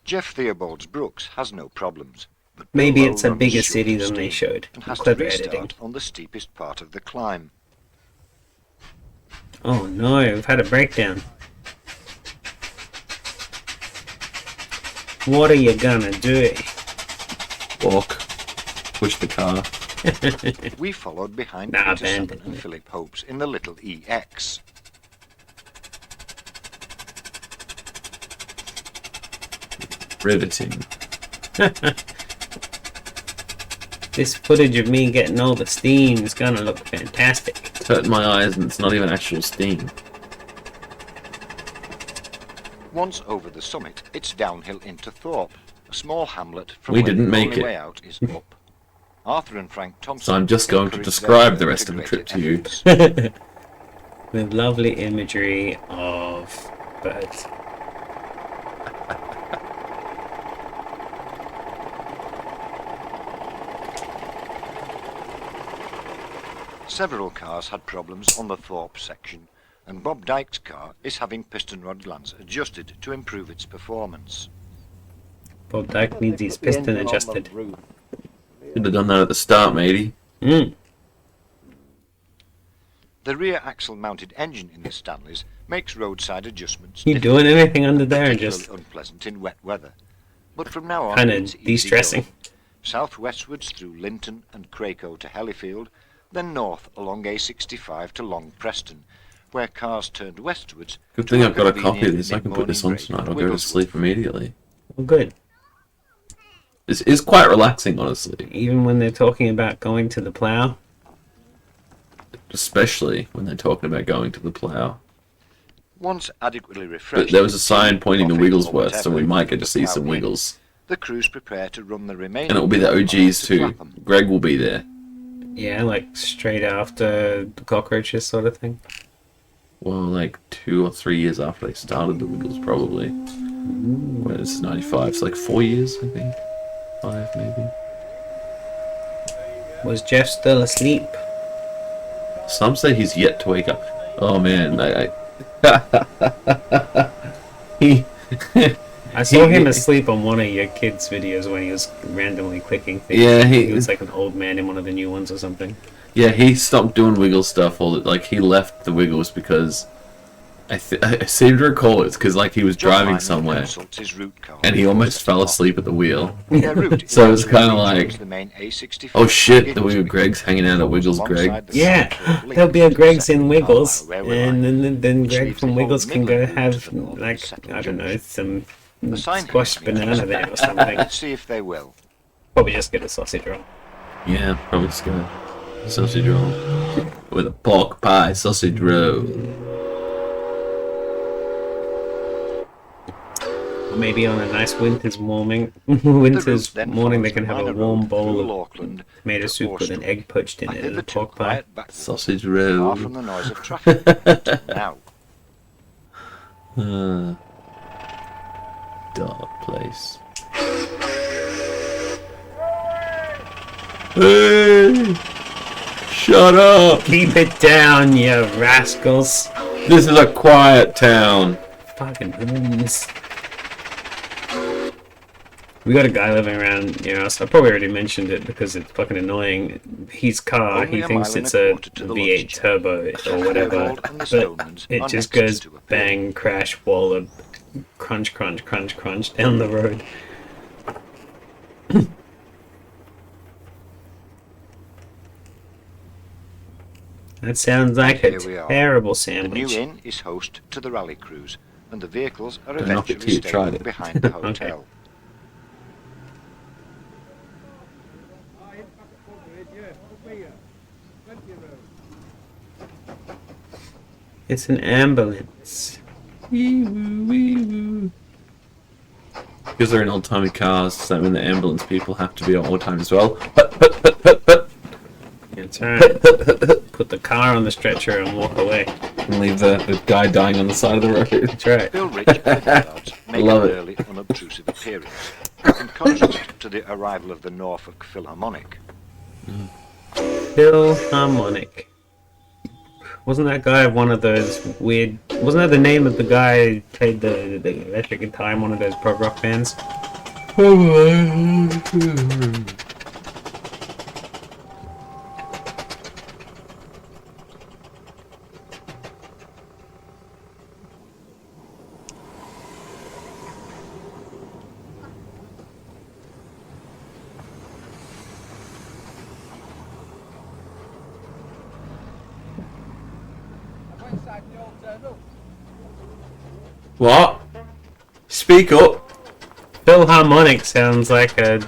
Jeff Theobald's Brooks has no problems. But Maybe Billow it's a runs bigger short city of than they steam showed. and has to Clever restart editing. on the steepest part of the climb. Oh no, we've had a breakdown. What are you gonna do? Walk. Push the car. We followed behind Nah, Peter Salmon abandon and it. Philip Hopes in the little EX. Riveting. This footage of me getting all the steam is gonna look fantastic. It's hurting my eyes and it's not even actual steam. Once over the summit, it's downhill into Thorpe, a small hamlet from We where didn't the make only it. way out is up. Arthur and Frank Thompson. So I'm just going to encourage describe their the rest of the trip to you. integrated efforts. With lovely imagery of birds. Several cars had problems on the Thorpe section, and Bob Dyke's car is having piston rod glands adjusted to improve its performance. Bob Dyke needs his piston adjusted. Should have done that at the start, matey. Mm. The rear axle mounted engine in the Stanleys makes roadside adjustments You difficult doing anything under there and particularly just unpleasant in wet weather. But from now on, kind it's of easy de-stressing? going. Southwestwards through Linton and Cracoe to Hellifield, then north along A65 to Long Preston, where cars turned westwards. Good to thing a I've got a copy of convenient this. I can put this on mid-morning tonight. break I'll at go to Wigglesworth. sleep immediately. Well, good. This is quite relaxing, honestly. Even when they're talking about going to the plough. Especially when they're talking about going to the plough. Once adequately refreshed, But there was a sign pointing to coffee or Wigglesworth, so we whatever, might get to see plough some in. Wiggles. The crews prepare to run the remaining. And it will be the 12 miles OGs to too. Clapham. Greg will be there. Yeah, like straight after the cockroaches sort of thing. Well, like 2 or 3 years after they started the Wiggles, probably. When it's 95, so like 4 years, I think. 5, maybe. Was Jeff still asleep? Some say he's yet to wake up. Oh man, he. I saw him asleep on one of your kids' videos when he was randomly clicking things. Yeah, he was like an old man in one of the new ones or something. Yeah, he stopped doing Wiggle stuff. Like he left the Wiggles because I seem to recall it's because like he was John driving Lyman somewhere consults his route card. and he almost fell asleep at the wheel. Their route So it's eventually kinda like, rejoins the main A65 Oh shit, the Giggles Wiggle Link, Greg's hanging out at Wiggles alongside Greg. the Yeah, Southfield Link there'll be a to the Greg's in second Wiggles, Carlisle railway and line, then which Greg leaves from the Wiggles whole can go Midland route have to the northern like Settle I don't know Junction. some The sign squashed has been banana there or something. Let's see if they will. Probably just get a sausage roll. Yeah, probably just gonna sausage roll with a pork pie sausage roll. maybe on a nice winter's morning, then they follows can the have a minor warm road bowl through of Auckland tomato to soup with an Orstall, egg poached in a it and a hitherto pork pie. quiet back Sausage far roll. from the noise of traffic until now. Dark place. Hey! Shut up! Keep it down, you rascals! This is a quiet town. Fucking hoons. We got a guy living around near us. I probably already mentioned it because it's fucking annoying. His car, Only he a thinks mile and it's a a quarter to the V8 lunch turbo or whatever, Fairwold and the but Stonemans it are just next goes to appear. bang, crash, wall, crunch, crunch, crunch, crunch down the road. That sounds like a Here we are. terrible The new sandwich. inn is host to the rally cruise, and the vehicles are Don't knock it eventually till you've tried staying it. behind the Okay. hotel. It's an ambulance. Because they're in old-timey cars, so that means the ambulance people have to be at all times as well. That's right. Put the car on the stretcher and walk away. And leave the guy dying on the side of the road. That's right. Bill Rich and the Goddards make Love an it. early, unobtrusive appearance, in contrast to the arrival of the Norfolk Philharmonic. Philharmonic. Wasn't that guy one of those weird... Wasn't that the name of the guy who played the electric guitar in one of those prog rock bands? What? Speak up. Philharmonic sounds like an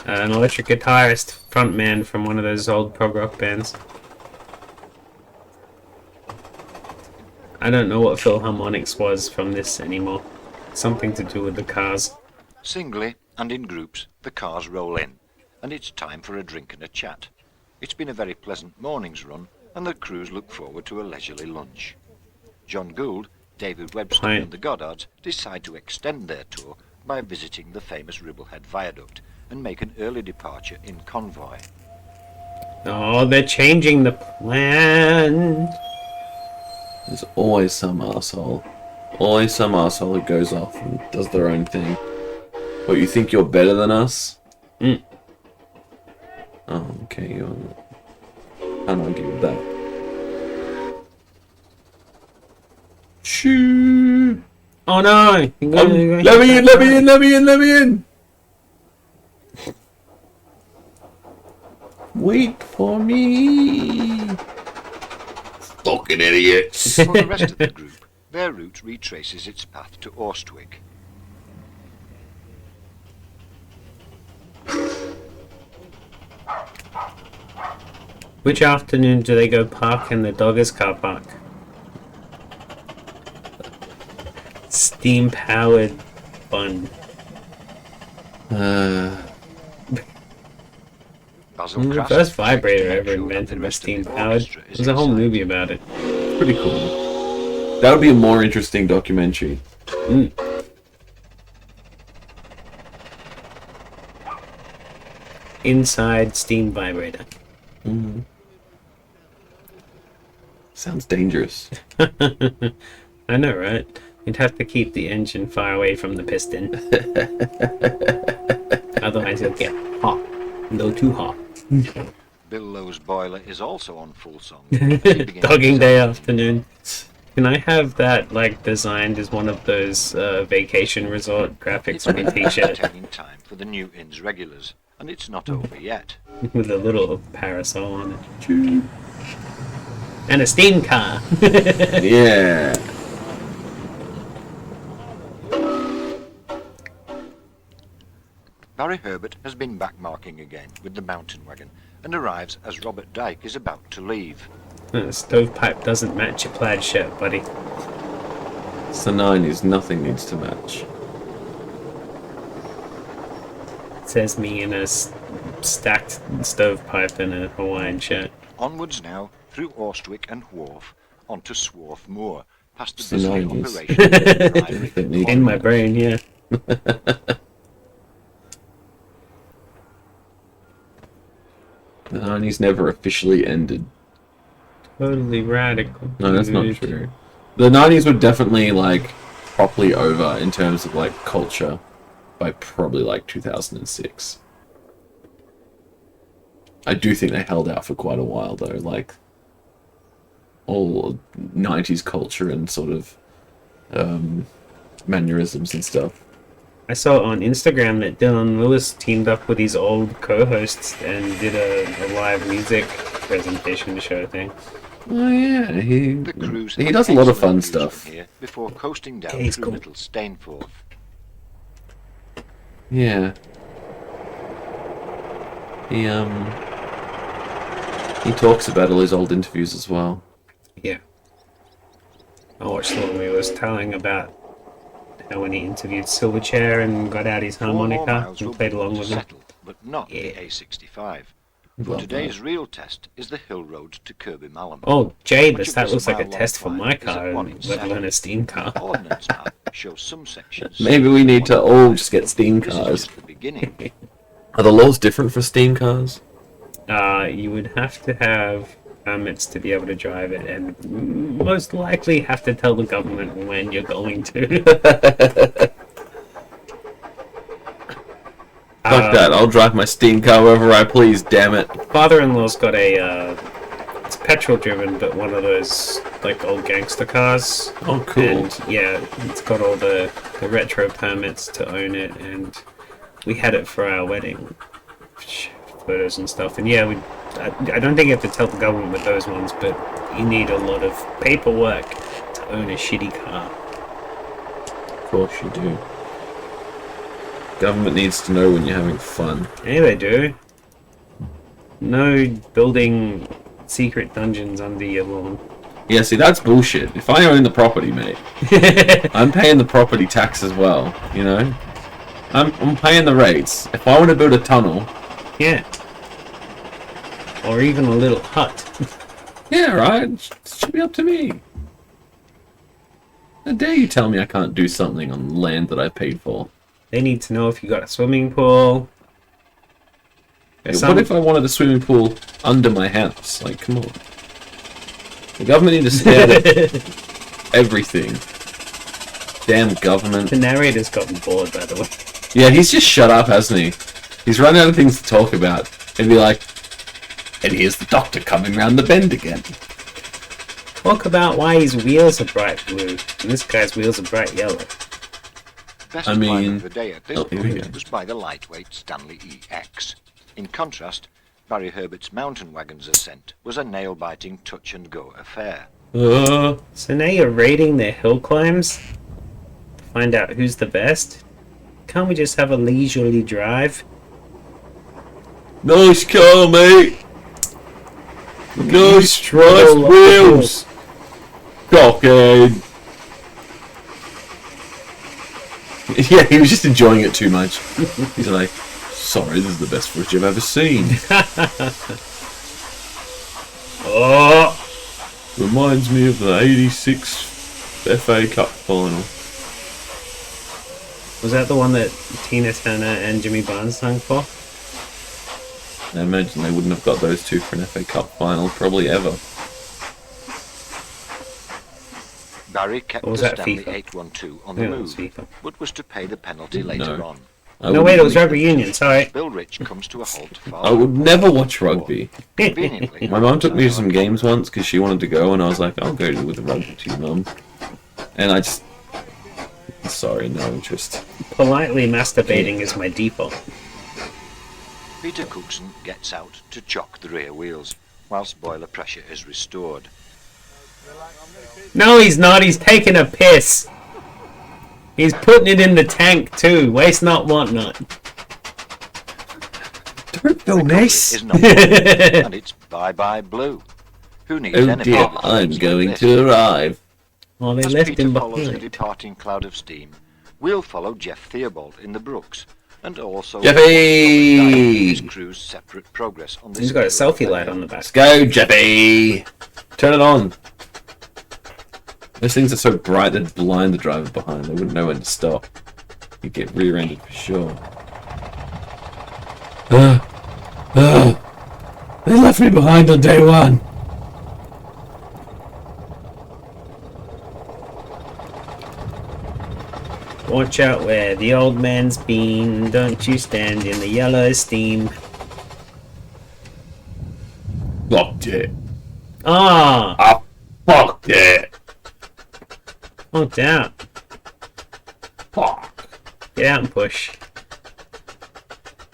electric guitarist frontman from one of those old prog rock bands. I don't know what Philharmonics was from this anymore. Something to do with the cars. Singly and in groups, the cars roll in, and it's time for a drink and a chat. It's been a very pleasant morning's run, and the crews look forward to a leisurely lunch. John Gould, David Webster Right. and the Goddards decide to extend their tour by visiting the famous Ribblehead Viaduct and make an early departure in convoy. Oh, they're changing the plan. There's always some arsehole. Always some arsehole who goes off and does their own thing. What, you think you're better than us? Mm. Oh, okay, you're... Can't argue with that. Shoo! Oh no! Let me in, let me in, let me in, let me in! Wait for me! Fucking idiots! For the rest of the group, their route retraces its path to Orstwick. Which afternoon do they go park in the Doggers car park? Steam powered fun. Basil The Crass first checks vibrator to make ever sure that invented the was rest of steam the powered. orchestra is There's a whole inside. movie about it. Pretty cool. That would be a more interesting documentary. Mm. Inside steam vibrator. Sounds dangerous. I know, right? You'd have to keep the engine far away from the piston. Otherwise it'll get hot. A little too hot. Bill Lowe's boiler is also on full song. as he begins Dogging his day afternoon. Can I have that, like, designed as one of those vacation resort graphics on a t-shirt entertaining time for the new inn's regulars, and it's not over yet. with a little parasol on it? And a steam car. Yeah. Barry Herbert has been backmarking again with the mountain wagon and arrives as Robert Dyke is about to leave. The stovepipe doesn't match your plaid shirt, buddy. It's the 90s, nothing needs to match. says me in a stacked stovepipe and a Hawaiian shirt. Onwards now, through Orstwick and Wharf, onto Swarth Moor, past the It's the busy 90s. operation. In my brain, yeah. The 90s never officially ended. Totally radical. No, that's not dude. true. The 90s were definitely like properly over in terms of like culture by probably like 2006. I do think they held out for quite a while though, like all 90s culture and sort of mannerisms and stuff. I saw on Instagram that Dylan Lewis teamed up with his old co-hosts and did a live music presentation show thing. Oh yeah, The cruise he had does a lot of fun excellent views from stuff. here before coasting down Yeah, he's through cool. Little Stainforth. Yeah. He talks about all his old interviews as well. Yeah. I watched the one where he was telling about how when he interviewed Silverchair and got out his 4 more harmonica miles and will played be along to with him. settle, but not Yeah. the A65. For Love today's real test is the hill road to Kirby Mallam. Oh, Jabus, Which that was looks like a mile-long test for climb, my is car, at 1 in let 7. alone a steam car. The ordnance map shows some sections. Maybe we need to all just get steam This is cars. just the beginning. Are the laws different for steam cars? You would have to have permits to be able to drive it, and most likely have to tell the government when you're going to. Fuck that, I'll drive my steam car wherever I please, damn it. Father-in-law's got a, it's petrol-driven, but one of those, like, old gangster cars. Oh, cool. And, yeah, it's got all the retro permits to own it, and we had it for our wedding photos and stuff. And, yeah, I don't think you have to tell the government with those ones, but you need a lot of paperwork to own a shitty car. Of course you do. Government needs to know when you're having fun. Yeah, they do. No building secret dungeons under your lawn. Yeah, see, that's bullshit. If I own the property, mate, I'm paying the property tax as well, you know? I'm paying the rates. If I want to build a tunnel, Yeah. Or even a little hut. yeah, right, it should be up to me. How dare you tell me I can't do something on land that I paid for? They need to know if you got a swimming pool. There's What if I wanted a swimming pool under my house? Like, come on. The government need to stay out of everything. Damn government. The narrator's gotten bored, by the way. Yeah, he's just shut up, hasn't he? He's run out of things to talk about. And be like, and here's the doctor coming round the bend again. Talk about why his wheels are bright blue, and this guy's wheels are bright yellow. Best I climb mean- of the day at this Oh, here we point go. was by the lightweight Stanley EX. In contrast, Barry Herbert's mountain wagon's ascent was a nail-biting touch-and-go affair. So now you're rating their hill climbs to find out who's the best? Can't we just have a leisurely drive? Nice car, mate. Nice, stroll nice up wheels. Cockhead. Yeah, he was just enjoying it too much. He's like, sorry, this is the best footage I've ever seen. Oh! Reminds me of the 86 FA Cup final. Was that the one that Tina Turner and Jimmy Barnes sang for? I imagine they wouldn't have got those two for an FA Cup final, probably ever. Barry kept Or was the that Stanley FIFA? 812 on the Yeah, it was move, FIFA. but was to pay the penalty later No. on. No, wait, it was rugby union, sorry. Bill Rich comes to a halt far. I would never watch rugby. Conveniently, My mum took me to some games once because she wanted to go, and I was like, I'll go with the rugby team, mum. And I just... Sorry, no interest. Politely masturbating is my default. Peter Cookson gets out to chock the rear wheels, whilst boiler pressure is restored. No, he's not. He's taking a piss. He's putting it in the tank too. Waste not, want not. Don't go, miss! Is number one, and it's bye-bye Blue. Who needs Oh anything dear, with I'm words like going this? to arrive. Oh, they As left Peter him follows the behind. departing cloud of steam, we'll follow Jeff Theobald in the Brooks, and also Jeffy! his crew's separate progress on this. He's got a selfie light on the back. Let's go, Jeffy! Turn it on. Those things are so bright they'd blind the driver behind. They wouldn't know when to stop. You'd get rear-ended for sure. They left me behind on day one. Watch out where the old man's been. Don't you stand in the yellow steam. Fucked it. Ah! I fucked it. Honked out. Fuck. Get out and push.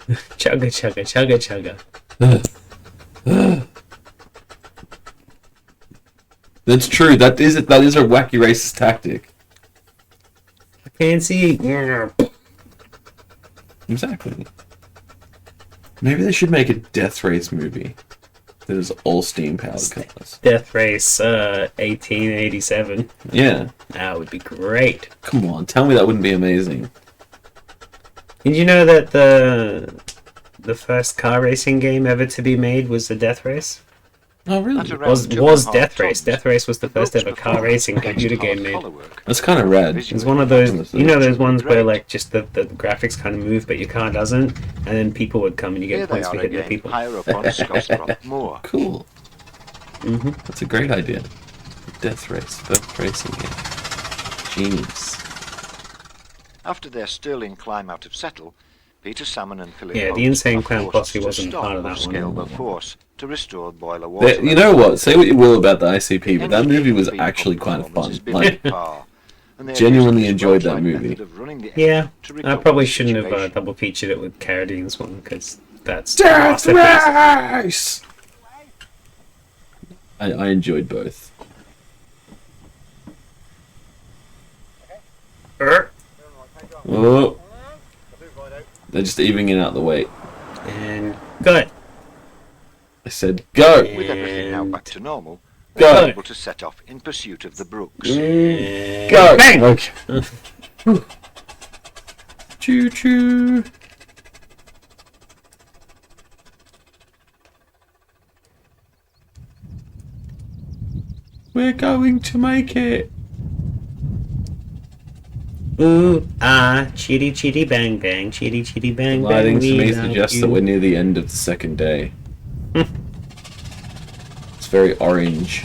Chugga chugga chugga chugga. That's true. That is a wacky racist tactic. I can't see. Exactly. Maybe they should make a death race movie that is all steam powered cars. Death Race 1887. Yeah. That would be great. Come on, tell me that wouldn't be amazing. Did you know that the first car racing game ever to be made was the Death Race? Oh, really? At around Was 2.5 Death Race. tons, Death Race was the first Brooks ever car performed racing against computer hard game made. collar work. That's kind of rad. It's one of those, you know, those ones where Great. like just the graphics kind of move, but your car doesn't, and then people would come and you Here get they points are for hitting the again, people. higher up on Scottscroft Moor. Cool. hmm That's a great idea. Death race, first racing game. Genius. After their sterling climb out of Settle, Peter Salmon and Philip Yeah, the Oates Insane are Clown forced Posse to wasn't stop part of off that one. Scaleba Force to restore boiler water. You know what? Say what you will about the ICP, but that Any movie was being actually pump kind of fun. performance is Like, below par, and they are genuinely using this enjoyed that well-tried movie. method of running the Yeah, engine to I recover probably the shouldn't have situation. double featured it with Carradine's one because that's Death masterpiece. race! I enjoyed both. Oh, they're just evening out the weight. And good. I said, go! With everything now And- back to normal, Go. they are able to set off in pursuit of the Brooks. And Go! bang! Okay. Choo choo! We're going to make it! Ooh, ah, chitty chitty bang bang, chitty chitty bang bang. Lighting to we me love suggests you. that we're near the end of the second day. It's very orange.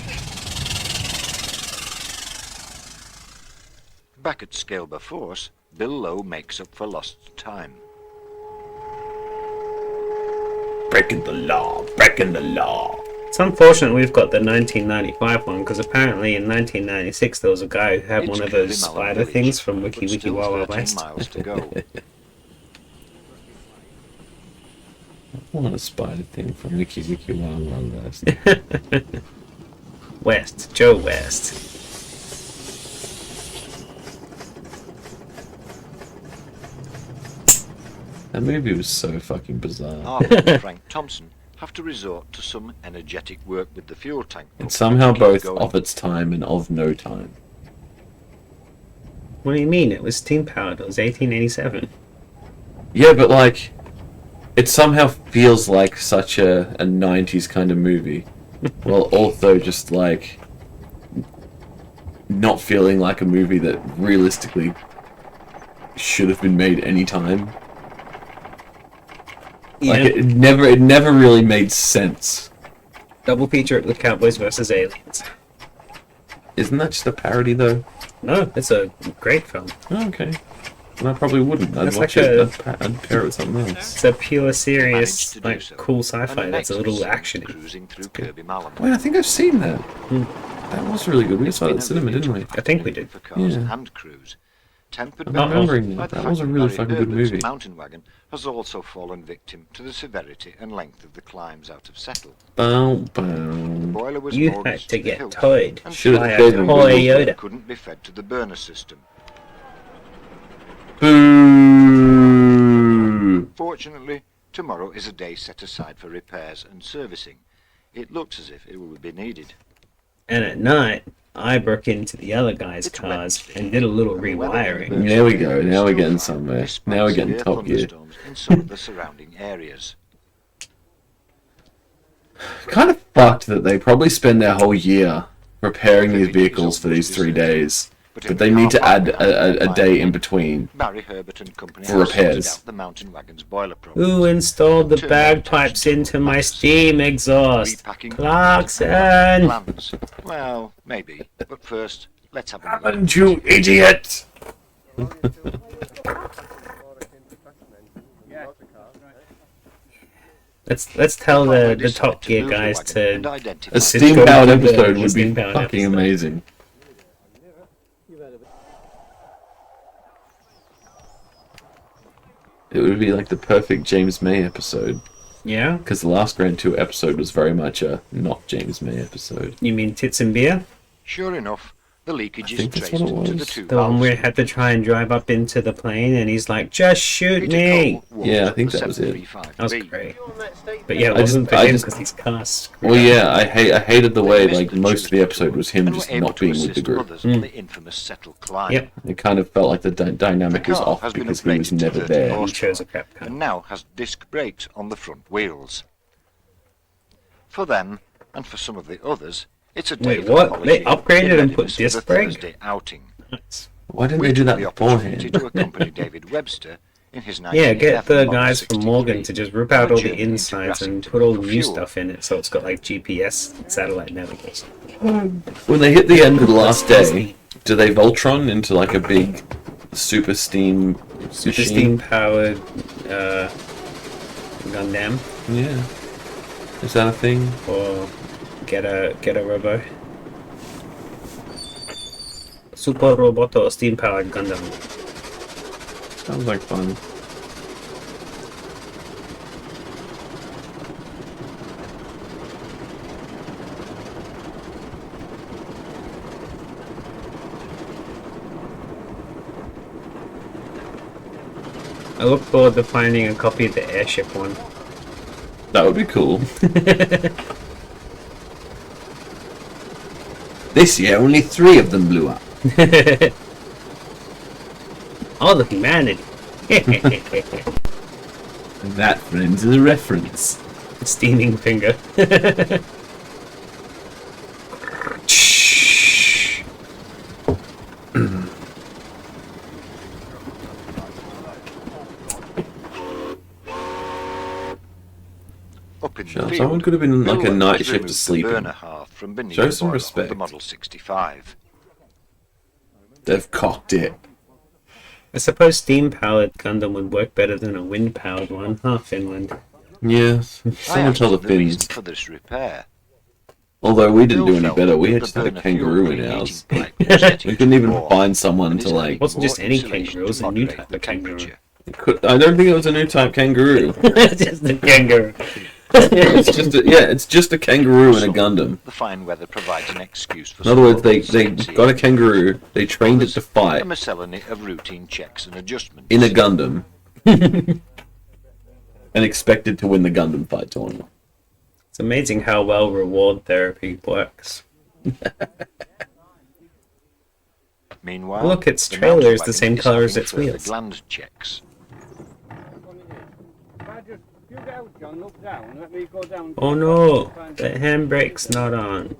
Back at Scaleba Force, Bill Lowe makes up for lost time. Breaking the law, breaking the law. It's unfortunate we've got the 1995 one because apparently in 1996 there was a guy who had It's one of Kirby those Mallet spider Village, things from but Wiki Wiki still Wild Wild 13 West. miles to go. I want a spider thing from Wiki Wiki Wild Wild West. West, Joe West. That movie was so fucking bizarre. Arthur and Frank Thompson have to resort to some energetic work with the fuel tank. It's somehow to keep both going. of its time and of no time. What do you mean? It was steam powered. It was 1887. Yeah, but like, it somehow feels like such a 90s kind of movie. While also just like, not feeling like a movie that realistically should have been made any time. Yeah. Like it never really made sense. Double feature it with Cowboys versus Aliens. Isn't that just a parody though? No, it's a great film. Oh, okay. And I probably wouldn't. I'd That's watch like it. a- I'd pair it with something else. It's a pure, Managed serious, to do like so. cool And sci-fi the that's a next little scene, actiony. Cruising through Kirby Malum. Wait, I think I've seen that. That was really good. We saw it in Been a cinema, really didn't we? tough I think we afternoon did. For cars Yeah. and crews. Tempered I'm by remembering by that. the That fact was a really Barry fucking good Herbert's movie. mountain wagon has also fallen victim to the severity and length of the climbs out of Settle. Bow, The bow. boiler was You had mortgaged to the get hilt, towed and Should've by a stayed in toy Google. Yoda. couldn't be fed to the burner system. Boo! Fortunately, tomorrow is a day set aside for repairs and servicing. It looks as if it will be needed. And at night, I broke into the other guy's It's cars Wednesday, and did a little and the weather rewiring. in There we go. Birmingham Now is we're still getting fine, somewhere. despite Now we're getting severe Top Gear. thunderstorms in some of the surrounding areas. Kind of fucked that they probably spend their whole year preparing these Everything is vehicles for these almost 3 deserted. days, But but they need to add a day in between. Barry Herbert and Company For have sorted repairs. out the mountain wagon's boiler problem. Who installed the Turn bagpipes attention to into my matters. steam exhaust? Repacking Clarkson! plans. Well, maybe. But first, let's have a look. Haven't you idiot! Let's tell Finally the Top decide to Gear move the guys wagon and to identify A Just steam go powered do the episode would be steam-powered fucking episode. amazing. It would be like the perfect James May episode. yeah. Because the last Grand Tour episode was very much a not James May episode. You mean tits and beer? Sure enough, the leakage I is think that's traced what it to the was. two The one valves. where he had to try and drive up into the plane, and he's like, "Just shoot Peter me." Cole walked Yeah, I think the that was it. 735B. That was great. But yeah, it I just- wasn't for I him just- because he's cast. Well, yeah, I hated the way They missed like the most of the Tuesday episode tour was him and just were able not to being with the assist group. others on the infamous Settle climb. Yep. It kind of felt like the dynamic The was car off has been because he was upgraded to never 30 there. He chose a crap car. and now has disc brakes on the front wheels. For them, and for some of the others, it's a day Wait, for what? polishing They in upgraded and put readiness for disc the brake? Thursday outing. Nice. Why didn't We they do took that the opportunity beforehand? to accompany David Webster in his Yeah, get 1911 the Model guys from 63 Morgan to just rip on out a all the journey into insides and Grassington put all the for new fuel. stuff in it, so it's got like GPS satellite navigation. When they hit the end of the last That's day, neat. do they Voltron into like a big super steam Super machine? steam powered Gundam Yeah. Is that a thing? or get a robo. Super Roboto steam powered Gundam. Sounds like fun. I look forward to finding a copy of the airship one. That would be cool. This year, only 3 of them blew up. All the humanity. That, friends, is a reference. Steaming finger. Up in Sure, the field, someone could have been like a Miller night has shift removed the sleeping. burner hearth from beneath Show the some boiler of respect. The Model 65. They've cocked it. I suppose steam powered Gundam would work better than a wind powered one, huh, Finland? Yes. I Someone asked tell the him the reason Finns. for this repair. Although we didn't do Bill any felt better, we that just the had a burner kangaroo fuel in reheating ours. pipe was getting We couldn't even warm, find someone and to is like. adding It wasn't just more any insulation kangaroo, it was to a new moderate type the of kangaroo. temperature. I don't think it was a new type kangaroo. Just a kangaroo. It's just a kangaroo and a So, Gundam. The fine weather provides an excuse for In other words, they sightseeing, got a kangaroo, they trained it to fight a miscellany of routine checks and adjustments. in a Gundam, and expected to win the Gundam fight tournament. It's amazing how well reward therapy works. Meanwhile, Look, its the trailer mountain is the wagon same colour as having its further wheels. Gland checks. You get out, John, look down. Let me go down. Oh no, the handbrake's not on.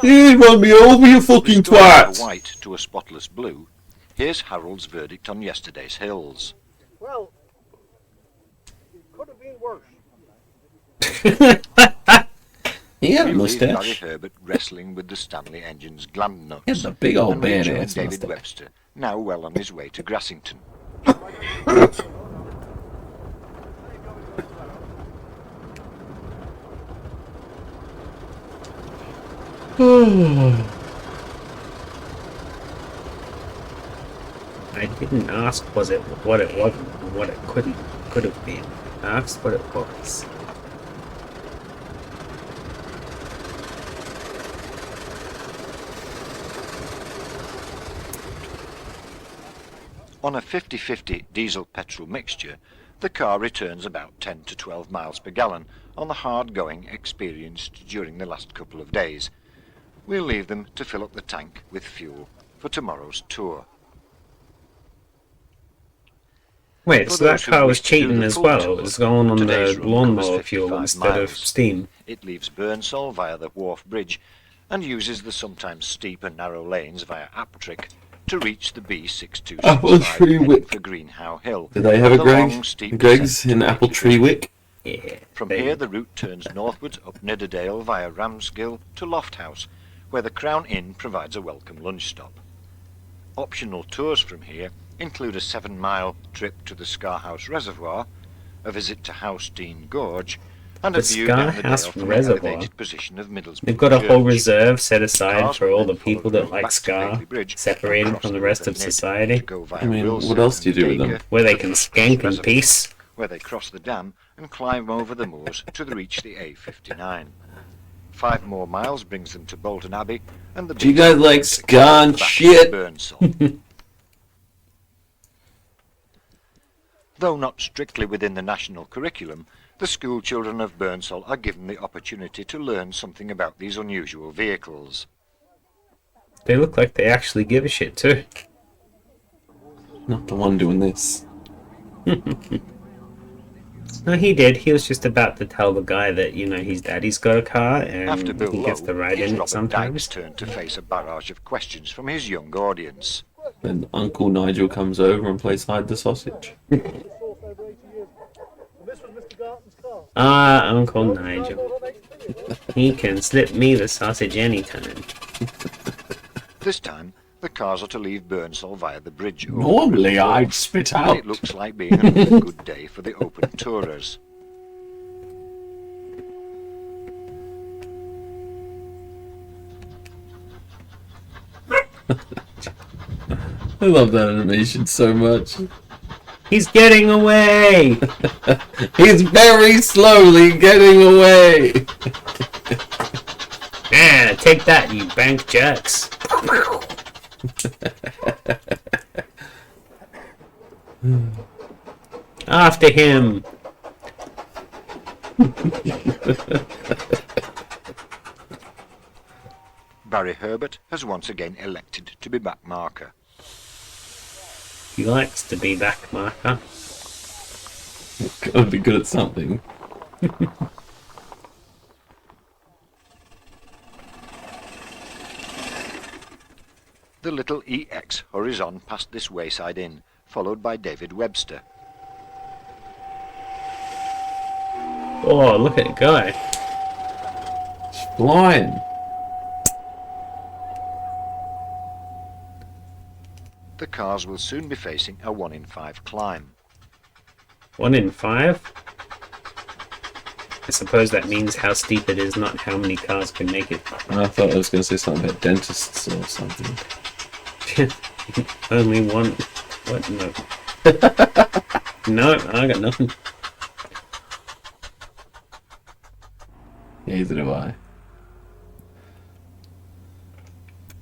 You run me over, you fucking Restoring a twat! white to a spotless blue. Here's Harold's verdict on yesterday's hills. Well, it could have been worse. He had a We leave Barry mustache. Herbert wrestling with the Stanley engine's gland nuts. He had a big old and we join badass David mustache. Webster, now well on his way to Grassington. I didn't ask what it wasn't, what it could have been. I asked what it was. On a 50-50 diesel-petrol mixture, the car returns about 10 to 12 miles per gallon on the hard going experienced during the last couple of days. We'll leave them to fill up the tank with fuel for tomorrow's tour. Wait, For so that those who car wish was to do cheating the as full well. tour, It was going on today's the run lawnmower covers fuel 55 instead of miles. steam. It leaves Burnsall via the Wharf Bridge and uses the sometimes steep and narrow lanes via Aptrick to reach the B6265 Apple Tree heading Wick. for Greenhow Hill. Did they have a and the long, steep Greg's descent in to Apple Paisley Tree Bridge. Wick? Yeah. From they- here the route turns northwards up Nidderdale via Ramsgill to Lofthouse, where the Crown Inn provides a welcome lunch stop. Optional tours from here include a 7-mile trip to the Scarhouse Reservoir, a visit to Housedene Gorge, and a The view down the Scarhouse dale from Reservoir? the elevated position of Middlesbrough They've got a whole Church. reserve set aside Cars for will all then the people follow the that road like back to Scar, Paisley Bridge, separated across from the the rest River of Nid society, to go via I mean, Wilson what else do you and do with them? Dacre where they to can Thrushcross skank in Reservoir, peace. where they cross the dam and climb over the moors to reach the A59. 5 more miles brings them to Bolton Abbey, and the Do you big guys like takes Scar them and back to shit? Burnsall. Though not strictly within the national curriculum, the school children of Burnsall are given the opportunity to learn something about these unusual vehicles. They look like they actually give a shit too. Not the one doing this. No, he did. He was just about to tell the guy that, his daddy's got a car After and Bill he gets Lowe, to ride it's in it Robert sometimes. Dyke's turn to face a barrage of questions from his young audience. Then Uncle Nigel comes over and plays hide the sausage. Source over 80 years. And this was Mr. Garton's car. Ah, Uncle Nigel. He can slip me the sausage anytime. This time, the cars are to leave Burnsall via the bridge over Normally the river I'd Forth, spit and out. it looks like being another good day for the open tourers. I love that animation so much. He's getting away! He's very slowly getting away. Yeah, take that, you bank jerks. After him. Barry Herbert has once again elected to be back marker. He likes to be back marker. Gotta be good at something. The little EX hurries on past this wayside inn, followed by David Webster. Oh, look at it go. It's flying. The cars will soon be facing a 1 in 5 climb. 1 in 5? I suppose that means how steep it is, not how many cars can make it. I thought I was going to say something about dentists or something. Only one. What? No. No, I got nothing. Neither do I.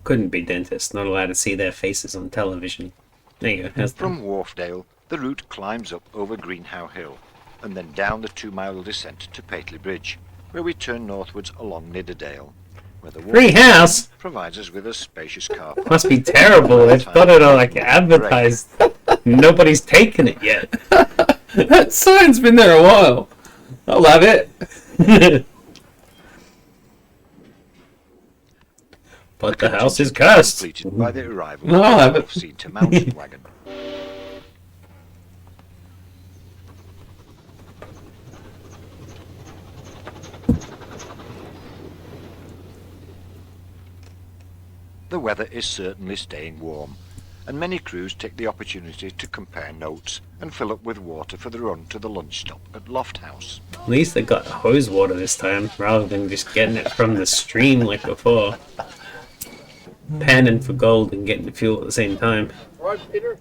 Couldn't be dentists. Not allowed to see their faces on television. There you go. How's that? From Wharfdale, the route climbs up over Greenhow Hill and then down the 2-mile descent to Paisley Bridge, where we turn northwards along Nidderdale, where the Free Wharf house? provides us with a spacious car park. Must be terrible. They've got it all like advertised. Nobody's taken it yet. That sign's been there a while. I'll have it. But the house is cursed. Completed by the arrival No, I'll have of it. the 12-seater mountain wagon. The weather is certainly staying warm, and many crews take the opportunity to compare notes and fill up with water for the run to the lunch stop at Lofthouse. At least they got hose water this time, rather than just getting it from the stream like before. Panning for gold and getting the fuel at the same time. Right, Peter?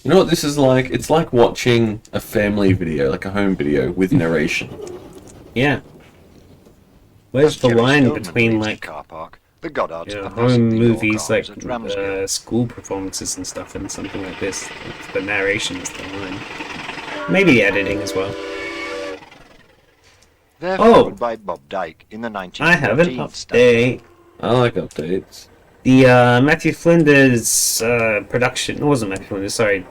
You know what this is like? It's like watching a family video, like a home video with narration. Yeah. Where's As the Jerry line Stoneman between leaves the like car park, the Goddards are home passing the York movies, like Arms at Ramsgate. school performances and stuff, and something like this? The narration is the line. Maybe editing as well. They're Oh. followed by Bob Dyke in the I have an 1914 stand. update. I like updates. The Matthew Flinders production. It wasn't Matthew Flinders. Sorry,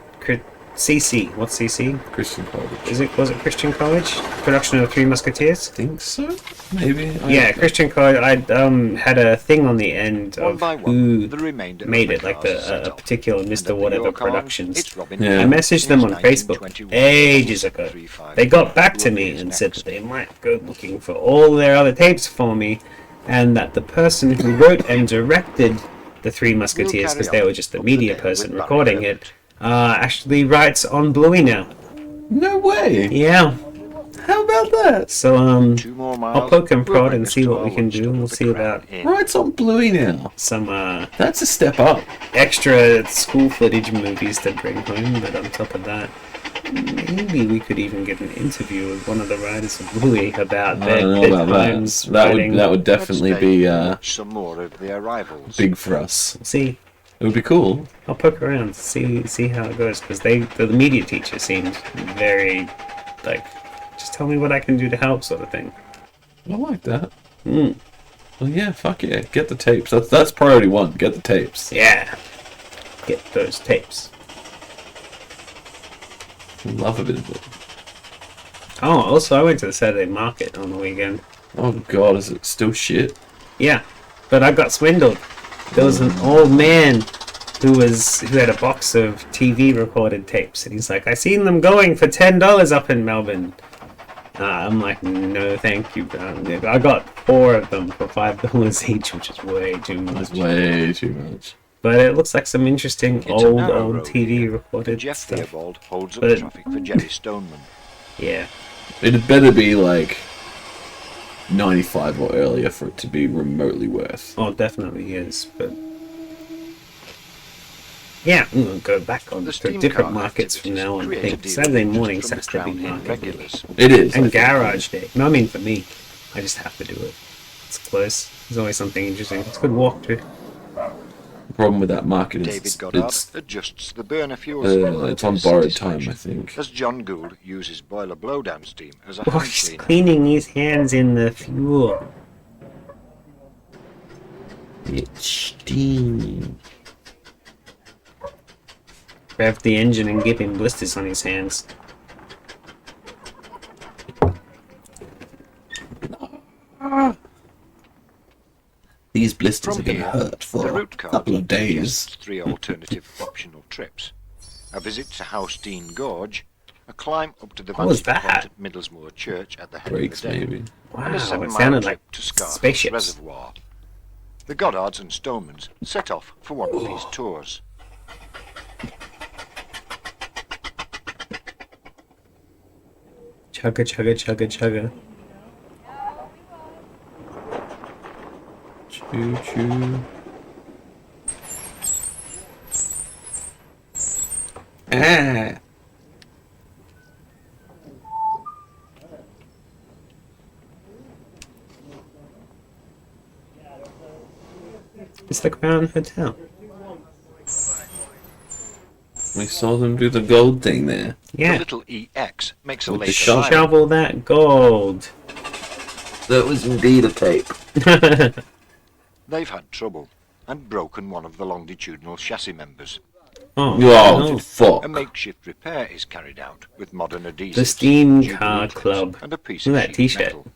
CC. What's CC? Christian College. Was it Christian College? Production of Three Musketeers. Think so? Maybe. Yeah, Christian College. I had a thing on the end One of by who one, the remainder of made the it, like cars set a off. particular And Mr. at the Whatever York Arms, Productions. it's Robin Yeah. I Hood messaged in them his on Facebook 1921 ages ago. 35 They got back to me Rookies and said next. that they might go looking for all their other tapes for me, and that the person who wrote and directed the Three Musketeers, because they were just the media person recording it, actually writes on Bluey now. No way! Yeah. How about that? So 2 more miles. I'll poke and will prod bring and us see to what our we can lunch do, stop and we'll at the see Crown about Inn. Right, it's on Bluey now. some That's a step up. extra school footage movies to bring home. But on top of that, maybe we could even get an interview with one of the writers of Bluey about I their don't know their about that. times That writing. would definitely Let's stay be and watch some more of the arrivals. big for us. See, It would be cool. I'll poke around, see how it goes, because the media teacher seemed very like, just tell me what I can do to help, sort of thing. I like that. Mm. Well, yeah, fuck yeah. Get the tapes. That's priority one. Get the tapes. Yeah, get those tapes. Love a bit of it. Oh, also I went to the Saturday market on the weekend. Oh god, is it still shit? Yeah, but I got swindled. There was an old man who had a box of TV recorded tapes, and he's like, "I seen them going for $10 up in Melbourne." I'm like, "No, thank you." I got 4 of them for $5 each, which is way too That's much. way too much. But it looks like some interesting It's a narrow old road TV here. recorded Jeff stuff. Theobald holds up But- traffic for Jerry Stoneman. Yeah, It'd better be like 95 or earlier for it to be remotely worth. oh, definitely is. But yeah, I'm gonna go back on The to steam different car markets from activities now on. I create a think deal Saturday just mornings from the has to be Crown Inn market. regulars. It is. I And think. garage day. No, I mean for me. I just have to do it. It's close. There's always something interesting. It's a good walk too. The problem with that market is David Goddard it's adjusts the burner fuel supply it's to on his borrowed time, satisfaction, I think. as John Gould uses boiler blowdown steam as a Oh, hand he's cleaner. cleaning his hands in the fuel. It's steam. Rev the engine and give him blisters on his hands. These blisters From are going to here, hurt the for a route card couple of days. suggests 3 alternative optional trips. A visit to Howstein Gorge, a climb up to the What was vantage point that? at Middlesmoor Church at the head Breaks, of the dale, maybe. Wow, and a it 7-mile sounded trip like to Scarf's spaceships. Reservoir. The Goddards and Stonemans set off for one of these tours. Chugga chugga chugga chugga. Choo choo. Ah. It's the Crown Hotel. We saw them do the gold thing there. The Yeah. little EX makes a With the later shovel. line. Shovel that gold. That was indeed a tape. They've had trouble and broken one of the longitudinal chassis members. Oh, Oh, no. fuck. A makeshift repair is carried out with modern adhesives, The Steam Jubilee Car clips, Club. and a piece Look of at that sheet t-shirt. metal.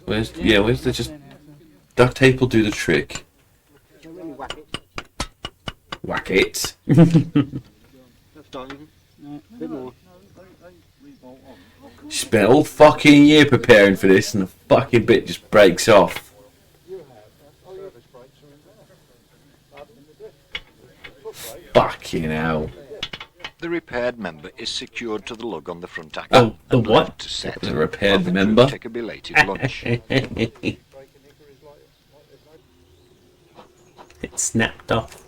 Where's the just duct tape will do the trick. Whack it. Spent all fucking year preparing for this and the fucking bit just breaks off. Fucking hell. The repaired member is secured to the lug on the front axle. The and what? left to set. The repaired while the crew member? Take a belated lunch. It snapped off.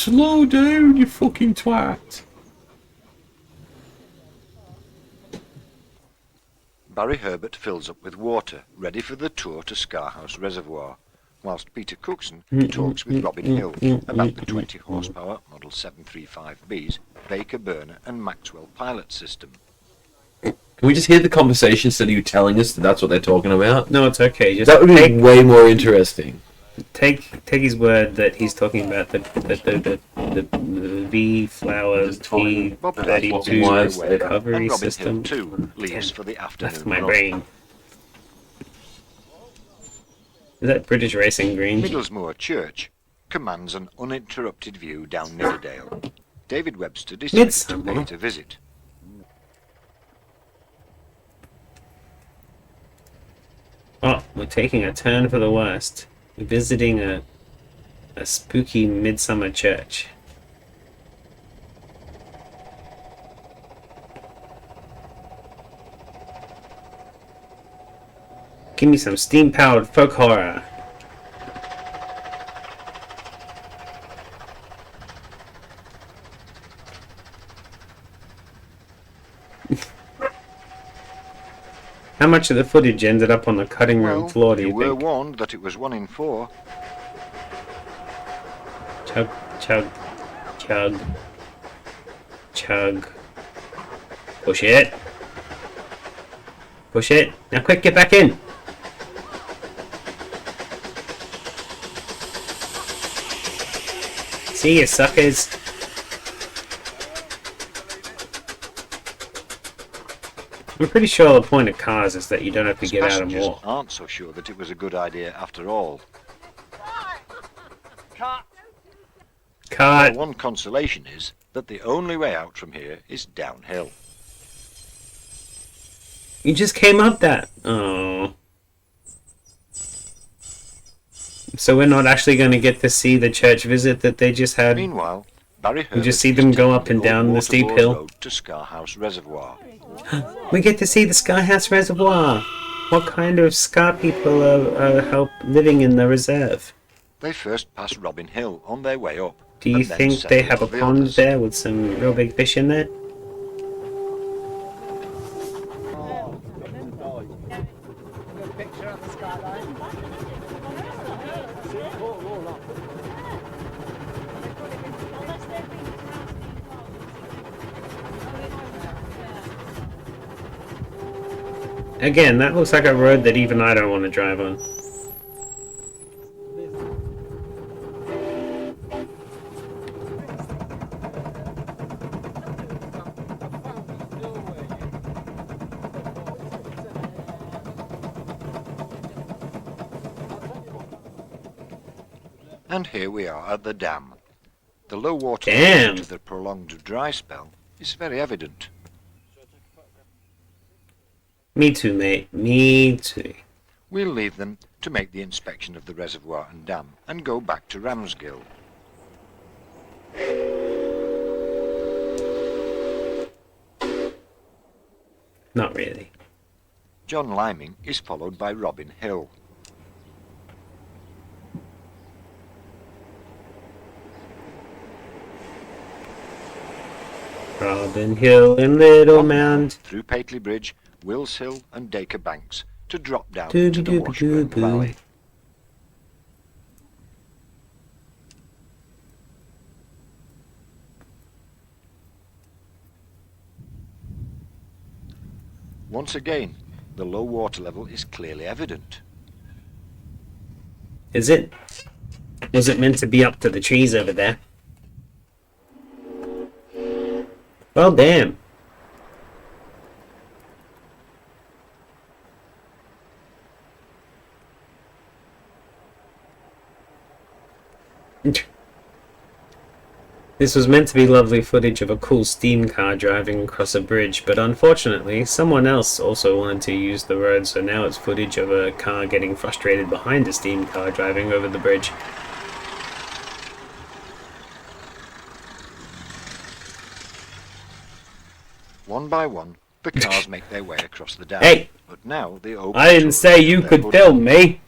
Slow down, you fucking twat. Barry Herbert fills up with water, ready for the tour to Scarhouse Reservoir, whilst Peter Cookson talks with Robin Hill about the 20 horsepower Model 735B's Baker burner and Maxwell pilot system. Can we just hear the conversation instead of you telling us that that's what they're talking about? No, it's okay. Just That would be way more interesting. take his word that he's talking about the V flower Just talking P32 wires, recovery and Robin system. Hill too leaves for the That's afternoon my run. brain. Is that British Racing Green? Middlesmoor Church commands an uninterrupted view down Nidderdale. David Webster decides to Midsummer. pay it a visit. Oh, we're taking a turn for the worst. We're visiting a spooky midsummer church. Give me some steam-powered folk horror. How much of the footage ended up on the cutting room Well, floor, do you you were think? warned that it was 1 in 4. Chug, chug, chug, chug. Push it. Push it. Now quick, get back in. See you, suckers. I'm pretty sure the point of cars is that you don't have to His get out and passengers walk. aren't so sure that it was a good idea after all. Cut. One consolation is that the only way out from here is downhill. You just came up that. Oh. So we're not actually going to get to see the church visit that they just had. Meanwhile, Barry Herbert just see is them go taking up and the down old the steep Waterloo hill. Road to Scarhouse Reservoir. We get to see the Skyhouse Reservoir. What kind of Scar people are help living in the reserve? They first pass Robin Hill on their way up. Do you and then think settle they have a for the pond others. there with some real big fish in there? Picture of the skyline. All up. Again, that looks like a road that even I don't want to drive on. And here we are at the dam. The low water Damn. due to the prolonged dry spell is very evident. Me too, mate. Me too. We'll leave them to make the inspection of the reservoir and dam and go back to Ramsgill. Not really. John Liming is followed by Robin Hill. Robin Hill and Little Mound. Through Pateley Bridge, Wills Hill and Dacre Banks to drop down Dooby into the dooby Washburn doo boo. Valley. Once again, the low water level is clearly evident. Is it? Was it meant to be up to the trees over there? Well, damn. This was meant to be lovely footage of a cool steam car driving across a bridge, but unfortunately, someone else also wanted to use the road, so now it's footage of a car getting frustrated behind a steam car driving over the bridge. One by one, the cars make their way across the dam. Hey! But now the open I didn't tours say of you their could hood. film me!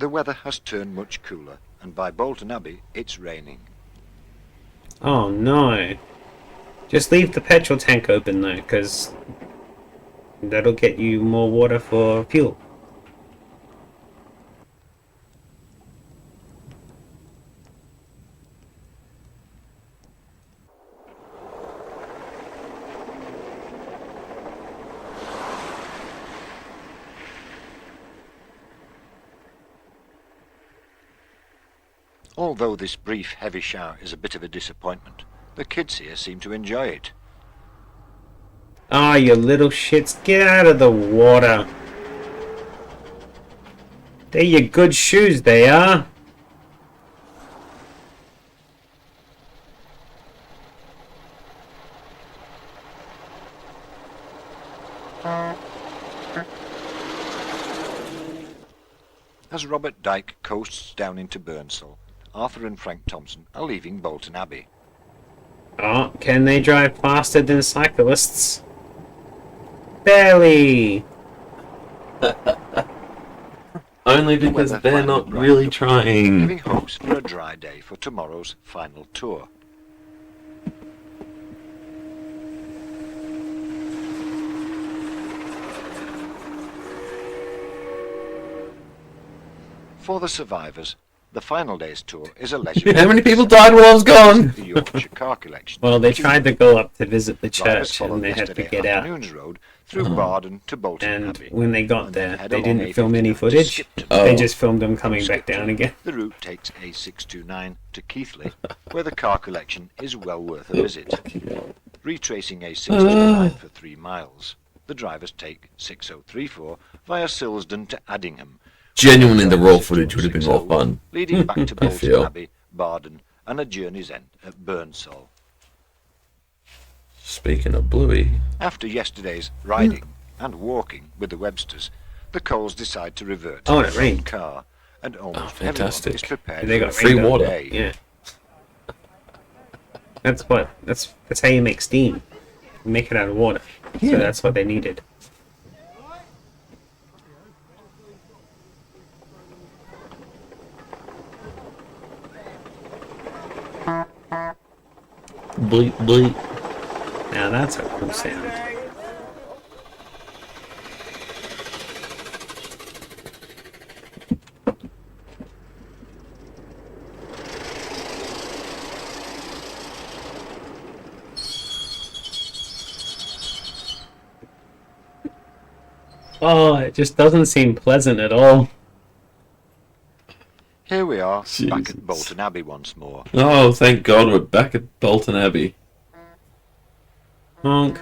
The weather has turned much cooler, and by Bolton Abbey it's raining. Oh no. Just leave the petrol tank open though, because that'll get you more water for fuel. Although this brief heavy shower is a bit of a disappointment, the kids here seem to enjoy it. Ah, you little shits, get out of the water. They're your good shoes, they are. As Robert Dyke coasts down into Burnsall, Arthur and Frank Thompson are leaving Bolton Abbey. Oh, can they drive faster than cyclists? Barely. Only because weather they're finally not brightened really up, trying. giving hopes for a dry day for tomorrow's final tour. For the survivors, the final day's tour is a leisure. How many people died while I was gone? The Yorkshire Car Collection. Well, they tried to go up to visit the Drivers church followed and they had to yesterday get out. afternoon's road through Barden to Bolton And Abbey. when they got and there, head they along didn't film A59 any to footage. Skipton. They Oh. just filmed them From coming back Skipton, down again. The route takes A629 to Keighley, where the car collection is well worth a visit. Retracing A629 for 3 miles, the drivers take 6034 via Silsden to Addingham. Genuinely, the raw footage would have been more fun. Leading back to I Bolton feel. Abbey, Barden, and a journey's end at Burnsall. Speaking of Bluey, After yesterday's riding and walking with the Websters, the Coles decide to revert Oh, to it their own rained. car, and almost everyone fantastic. is prepared They for got a free rained water. day. Yeah. That's how you make steam. You make it out of water. Yeah. So that's what they needed. bleep bleep. Now that's a cool sound. Oh, it just doesn't seem pleasant at all. Here we are, back Jesus. at Bolton Abbey once more. Oh, thank God we're back at Bolton Abbey. Honk.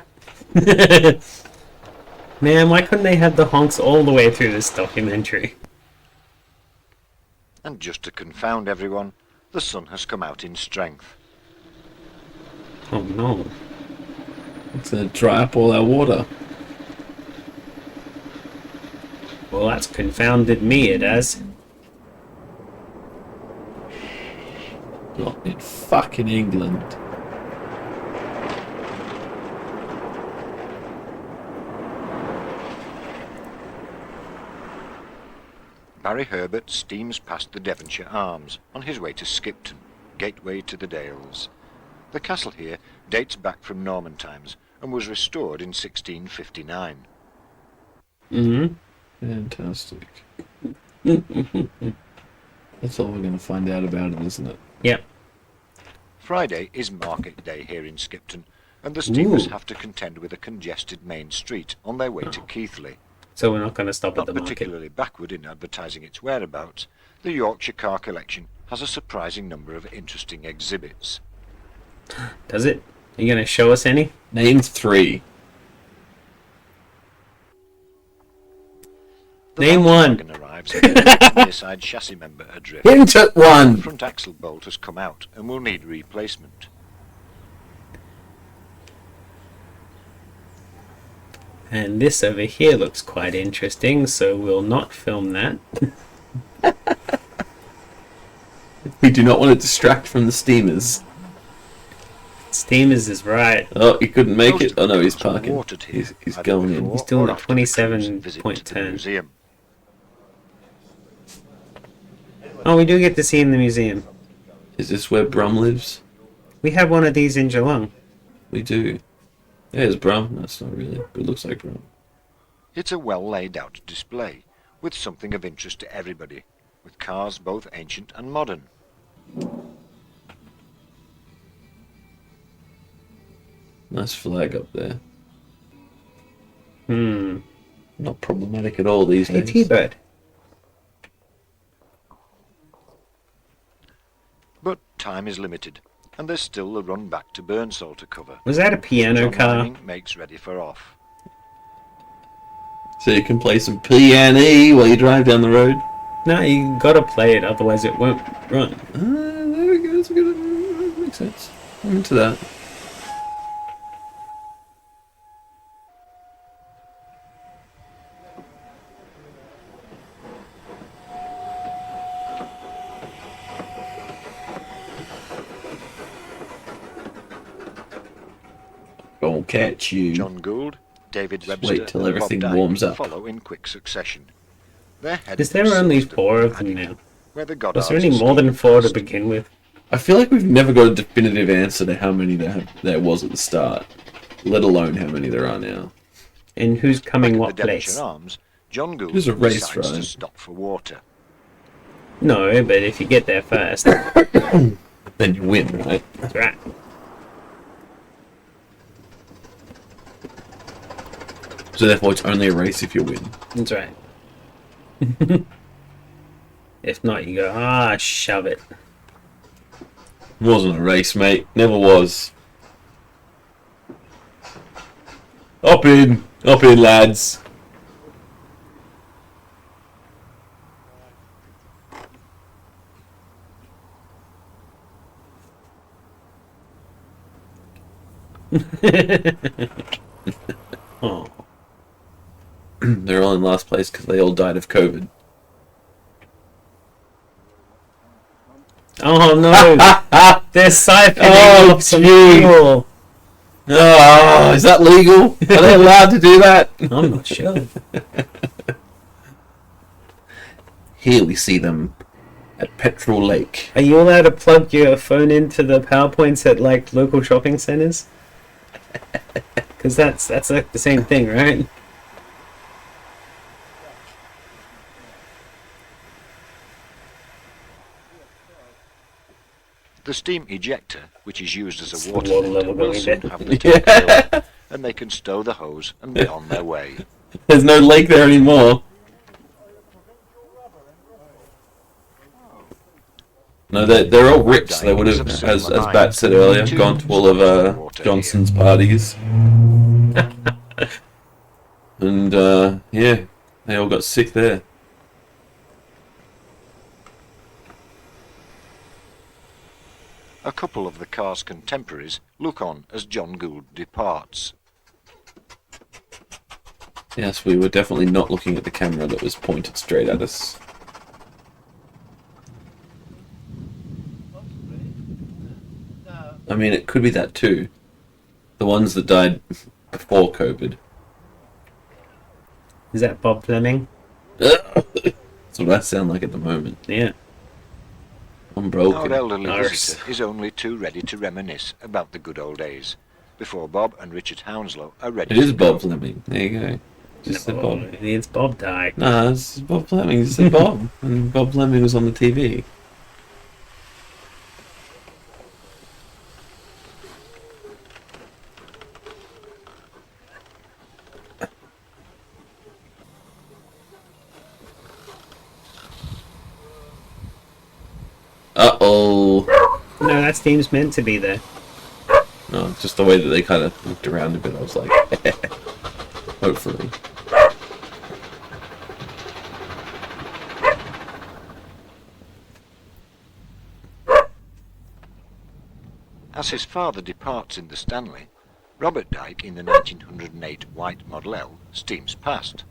Man, why couldn't they have the honks all the way through this documentary? And just to confound everyone, the sun has come out in strength. Oh no. It's gonna dry up all our water. Well, that's confounded me, it has. Not in fucking England. Barry Herbert steams past the Devonshire Arms on his way to Skipton, gateway to the Dales. The castle here dates back from Norman times and was restored in 1659. Mm-hmm. Fantastic. That's all we're gonna find out about it, isn't it? Yep. Friday is market day here in Skipton, and the steamers Ooh. have to contend with a congested main street on their way to Keighley. So we're not going to stop at Not the market. particularly backward in advertising its whereabouts, the Yorkshire Car Collection has a surprising number of interesting exhibits. Does it? Are you going to show us any? Name 3. The Name one. Volkswagen arrives and the rear side chassis member adrift. Hint at The 1. front axle bolt has come out and will need replacement. And this over here looks quite interesting, so we'll not film that. We do not want to distract from the steamers. Steamers is right. Oh, he couldn't make Most it. of Oh the no, he's cars were parking. watered here, He's either going in. before He's doing or the after the cruise 27 visit point to the turn. museum. Oh, we do get to see in the museum. Is this where Brum lives? We have one of these in Geelong. We do. There's Brum. That's not really, but it looks like Brum. It's a well laid out display, with something of interest to everybody, with cars both ancient and modern. Nice flag up there. Hmm. Not problematic at all these Hey, days. T-Bird. But time is limited, and there's still the run back to Burnsall to cover. Was that a piano John car? Manning makes ready for off. So you can play some piano while you drive down the road. No, you gotta play it, otherwise it won't run. There we go. That's a good. Makes sense. I'm into that. Gonna catch you. John Gould, David Just Webster, wait till and everything Bob Dyke warms up. follow in quick succession. They're headed Is there for only Silverstone, 4 of them Paddington, now? where the Was Goddards there any are more than staying 4 to first. begin with? I feel like we've never got a definitive answer to how many there was at the start, let alone how many there are now. And who's coming Back what at the Devonshire place? Arms, John Gould There's a race, decides to right? stop for water. No, but if you get there first, Then you win, right? that's right. So therefore, it's only a race if you win. That's right. If not, you go, shove it. It wasn't a race, mate. Never was. Up in, lads. Oh. They're all in last place because they all died of COVID. Oh no! They're siphoning Oh, off some gee. fuel. Oh, is that legal? Are they allowed to do that? I'm not sure. Here we see them at Petrol Lake. Are you allowed to plug your phone into the PowerPoints at like local shopping centers? Because that's like the same thing, right? The steam ejector, which is used as It's a the water water filter, level will going soon down. have the tank filled, and they can stow the hose and be on their way. There's no lake there anymore. No, they're all rich. They would have, as Bat said earlier, gone to all of Johnson's parties. And, yeah, they all got sick there. A couple of the car's contemporaries look on as John Gould departs. Yes, we were definitely not looking at the camera that was pointed straight at us. I mean, it could be that too. The ones that died before COVID. Is that Bob Fleming? That's what I sound like at the moment. Yeah. I'm Our broken. elderly Arse. visitor is only too ready to reminisce about the good old days, before Bob and Richard Hounslow are ready It is to go. Bob Fleming. There you go. Just said Oh, Bob. it's Bob Dyke. Nah, it's Bob Fleming. Just said Bob. And Bob Fleming was on the TV. Uh-oh. No, that steam's meant to be there. No, just the way that they kind of looked around a bit, I was like, hopefully. As his father departs in the Stanley, Robert Dyke in the 1908 white Model L steams past.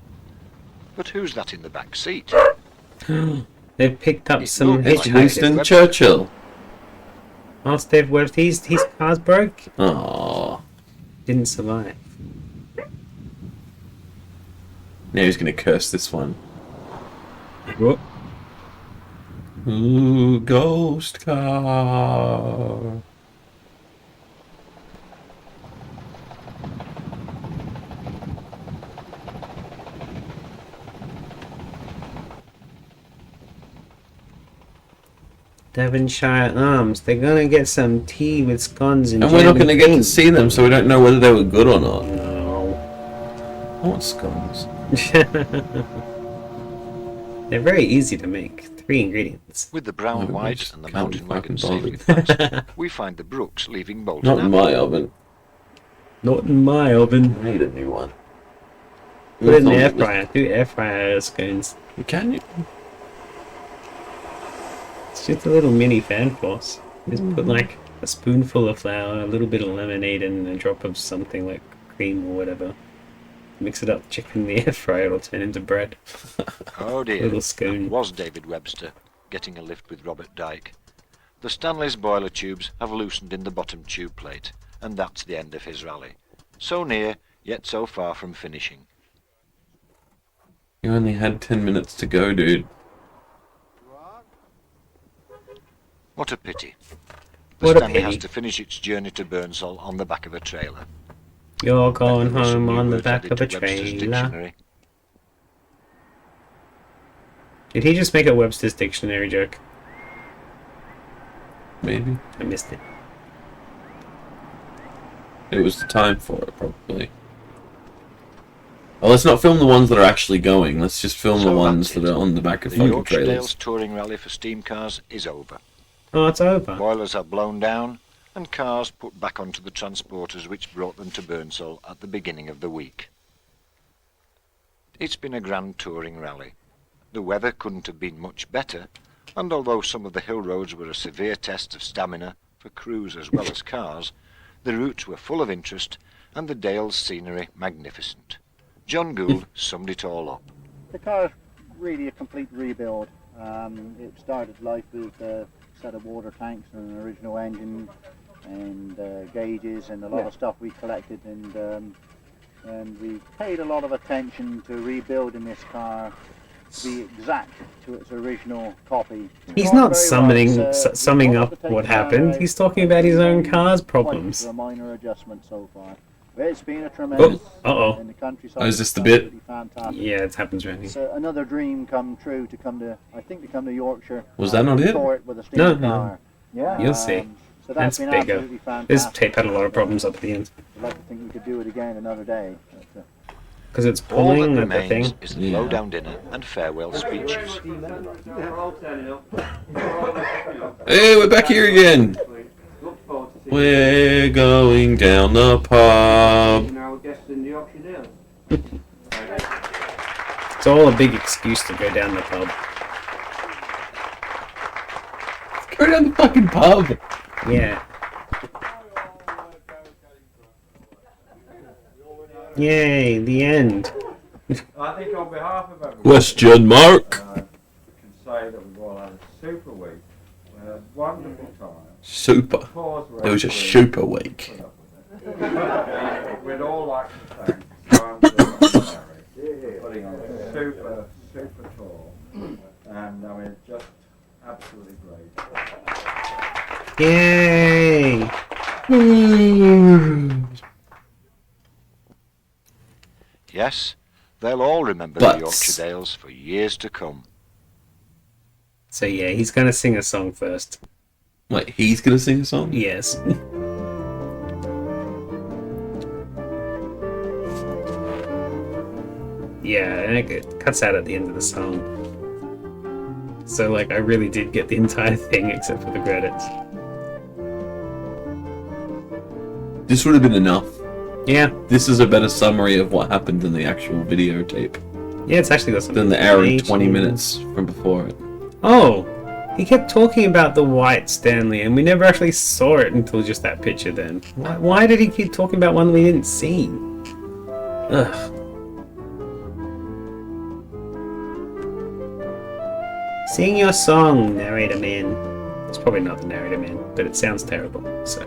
But who's that in the back seat? They've picked up some It's It's Hitchhiker. Winston hitchhikers. Churchill. Oh, Steve Webster, his car's broke. Aww. Didn't survive. Now he's going to curse this one. Whoop. Ooh, ghost car. Devonshire Arms. They're gonna get some tea with scones and And we're not jam going to get to beans. see them, so we don't know whether they were good or not. No. I want scones. They're very easy to make. 3 ingredients. With the brown Oh, white just and the can't mountain be wagon fucking sailing fast, we find the Brooks leaving Bolton Not in Abbey. my oven. Not in my oven. I need a new one. Put it in the air fryer. Do air fryer scones. Can you? It's just a little mini fan force. Just put like a spoonful of flour, a little bit of lemonade, and a drop of something like cream or whatever. Mix it up, chicken in the air fryer, it'll turn into bread. Oh dear, Little scone. that was David Webster getting a lift with Robert Dyke. The Stanley's boiler tubes have loosened in the bottom tube plate, and that's the end of his rally. So near, yet so far from finishing. You only had 10 minutes to go, dude. What a pity. The What a Stanley has pity. to finish its journey to Burnsall on the back of a trailer. You're going There were some home new on the words back added of a to Webster's trailer. dictionary. Did he just make a Webster's dictionary joke? Maybe. I missed it. It was the time for it, probably. Oh, let's not film the ones that are actually going. Let's just film So the ones that's that it. are on the back of The fucking Yorkshire trailers. Dales touring rally for steam cars is over. Oh, it's over. Boilers are blown down and cars put back onto the transporters which brought them to Burnsall at the beginning of the week. It's been a grand touring rally. The weather couldn't have been much better, and although some of the hill roads were a severe test of stamina for crews as well as cars, the routes were full of interest and the Dales scenery magnificent. John Gould summed it all up. The car's really a complete rebuild. It started life with a set of water tanks and an original engine and gauges and a lot of stuff we collected, and we paid a lot of attention to rebuilding this car to be exact to its original copy. He's Gone not very well. summing We've up got to take what the car happened. out. He's talking about his own car's Quite problems. A minor adjustment so far. But it's been a tremendous uh-oh. in the countryside. Oh, is this It's the bit? absolutely Fantastic. Yeah, it happens around here. It's another dream come true to come to, I think, to come to Yorkshire. Was that not it? Tour it with a steam No, no. car. Yeah, You'll see. So That's that's been bigger. absolutely fantastic. This tape had a lot of problems up at the end. I'd like to think we could do it again another day. But, Because it's All that pulling at the remains thing. is the Yeah. low-down dinner and farewell speeches. We're all turning up. We're all turning up. Hey, we're back here again. Look forward to seeing We're going down the pub. our guests in the Yorkshire Dales. It's all a big excuse to go down the pub. Go down the fucking pub. Yeah. Yay, the end. I think on behalf of everyone, Question mark. we can say that we've all had a super week. We had a wonderful time. Super. Pause It was a super week. We'd all like to thank Science and Mary for putting on a super tour. And I mean, just absolutely great. Yay! Yes, they'll all remember But- the Yorkshire Dales for years to come. So yeah, he's gonna sing a song first. Wait, he's gonna sing a song? Yes. Yeah, and it cuts out at the end of the song. So like, I really did get the entire thing except for the credits. This would have been enough. Yeah, This is a better summary of what happened in the actual videotape yeah, it's actually got some. than the hour and 20 amazing- minutes from before it. Oh, he kept talking about the white Stanley, and we never actually saw it until just that picture. Then why did he keep talking about one we didn't see? Ugh. Sing your song, narrator man. It's probably not the narrator man, but it sounds terrible. So.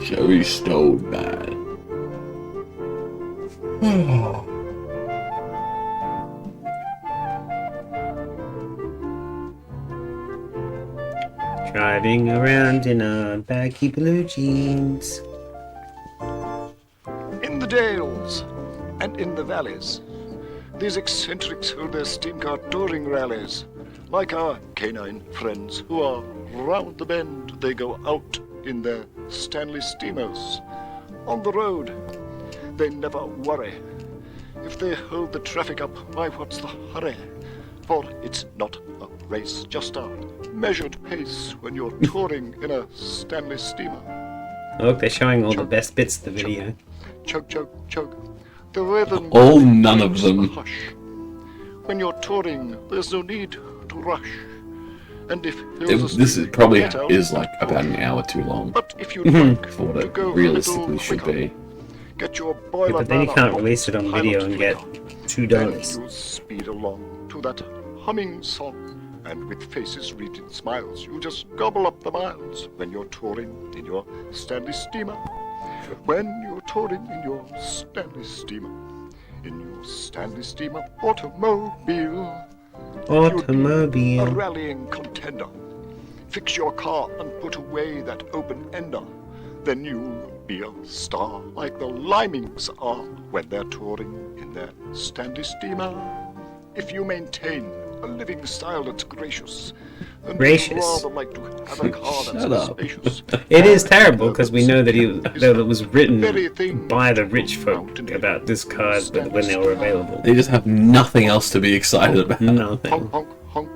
Sherry Stone Man. Driving around in a baggy blue jeans. In the dales and in the valleys, these eccentrics hold their steam car touring rallies. Like our canine friends who are round the bend, they go out in their Stanley steamers. On the road, they never worry. If they hold the traffic up, why what's the hurry? For it's not a race, just a measured pace when you're touring in a Stanley steamer. Look, they're showing all the best bits of the video. Chug, chug, chug. The rhythm. Oh, none of them. Hush. When you're touring, there's no need to rush. And if This is probably is like about an hour too long But if you'd like for what to it go realistically a should little be. quicker, get your boiler Yeah, but then you burner can't up, release it on pilot video and get flicker. $2. You'll speed along to that humming song, and with faces wreathed in smiles, you'll just gobble up the miles when you're touring in your Stanley steamer. When you're touring in your Stanley steamer, in your Stanley steamer automobile, you'd be a rallying contender. Fix your car and put away that open ender. Then you'll be a star like the Limings are when they're touring in their Stanley steamer. If you maintain a living style that's gracious, and Gracious. rather like to have a car that's Shut up. spacious. It is terrible because we know that it was written Very thing by the rich folk about this card when they were available. They just have nothing else to be excited about. Nothing. honk, honk, honk,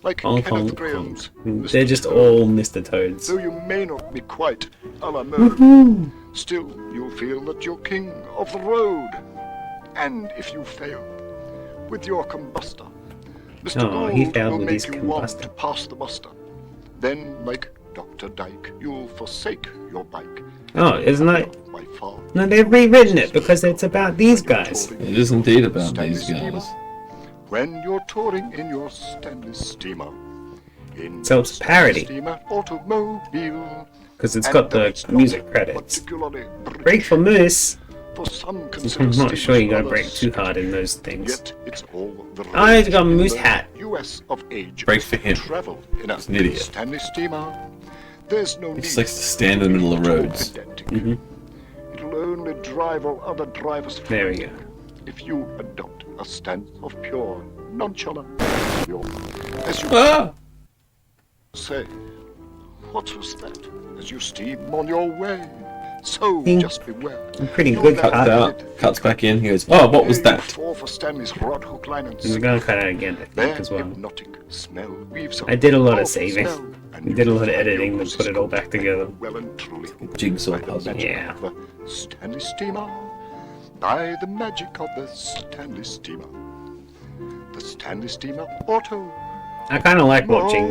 like Honk, Kenneth honk, Graham's honk. Mr. They're just Toad. all Mr. Toads. Though you may not be quite a la mode, still you'll feel that you're king of the road. And if you fail with your combustor, Mr. Oh, he Gould failed will with make his you want combustor. to pass the muster. Then, like Dr. Dyke, you'll forsake your bike. Oh, isn't that... By far. No, they've rewritten it because it's about these guys. It is indeed about these guys. When you're touring in your Stanley steamer, in So it's a your parody. Stanley steamer automobile, Because it's and got that's the not music credits. particularly Break for Moose. for some I'm consider not sure you gotta steamers break too other hard in those things. Yet it's all the Oh, he's rage got a in moose the hat. US of age. Break for him. Travel in a He's an idiot. Stanley steamer. There's no He need just likes to stand in the middle of to roads. pedantic. Mhm. It'll only drive all other drivers There we go. if you adopt a stance of pure nonchalance. As you Ah! say, what was that? As you steam on your way. So Ding. just beware. I'm pretty You'll good never Cuts cut. get out, cuts back in, he goes, oh, what was There you that? fall for Stanley's rod, hook, line, and I'm sinker. gonna cut out again, I think, Their as well. hypnotic smell weaves I did a lot of powerful saving. spell, and I you did a lot of find editing your to put it all back together. well and truly Jigsaw by the puzzle. magic Yeah. of the Stanley steamer. By the magic of the Stanley steamer. The Stanley steamer auto. I kind of like watching,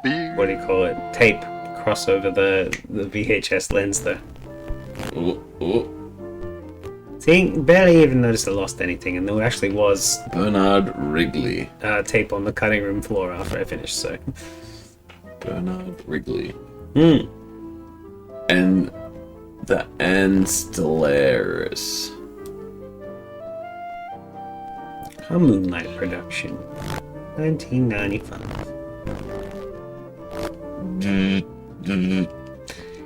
Be what do you call it, tape cross over the VHS lens though. Oh, oh. See, barely even noticed I lost anything, and there actually was Bernard Wrigley. tape on the cutting room floor after I finished, so. Bernard Wrigley. Hmm. And the Anstellaris. A Moonlight production. 1995.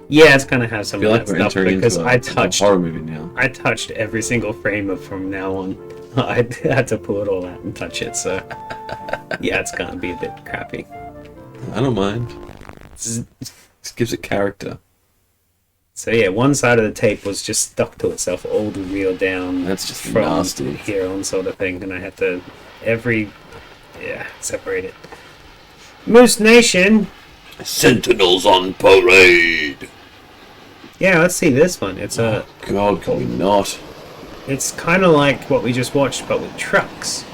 Yeah, it's gonna have I some feel of like that we're stuff entering because into I a touched horror movie now. I touched every single frame of from now on. I had to pull it all out and touch it, so yeah, it's gonna be a bit crappy. I don't mind. This gives it character. So yeah, one side of the tape was just stuck to itself all the reel down. That's just from nasty. here on, sort of thing, and I had to separate it. Moose Nation. Sentinels on parade. Yeah, let's see this one. It's a. God, can we not? It's kind of like what we just watched, but with trucks.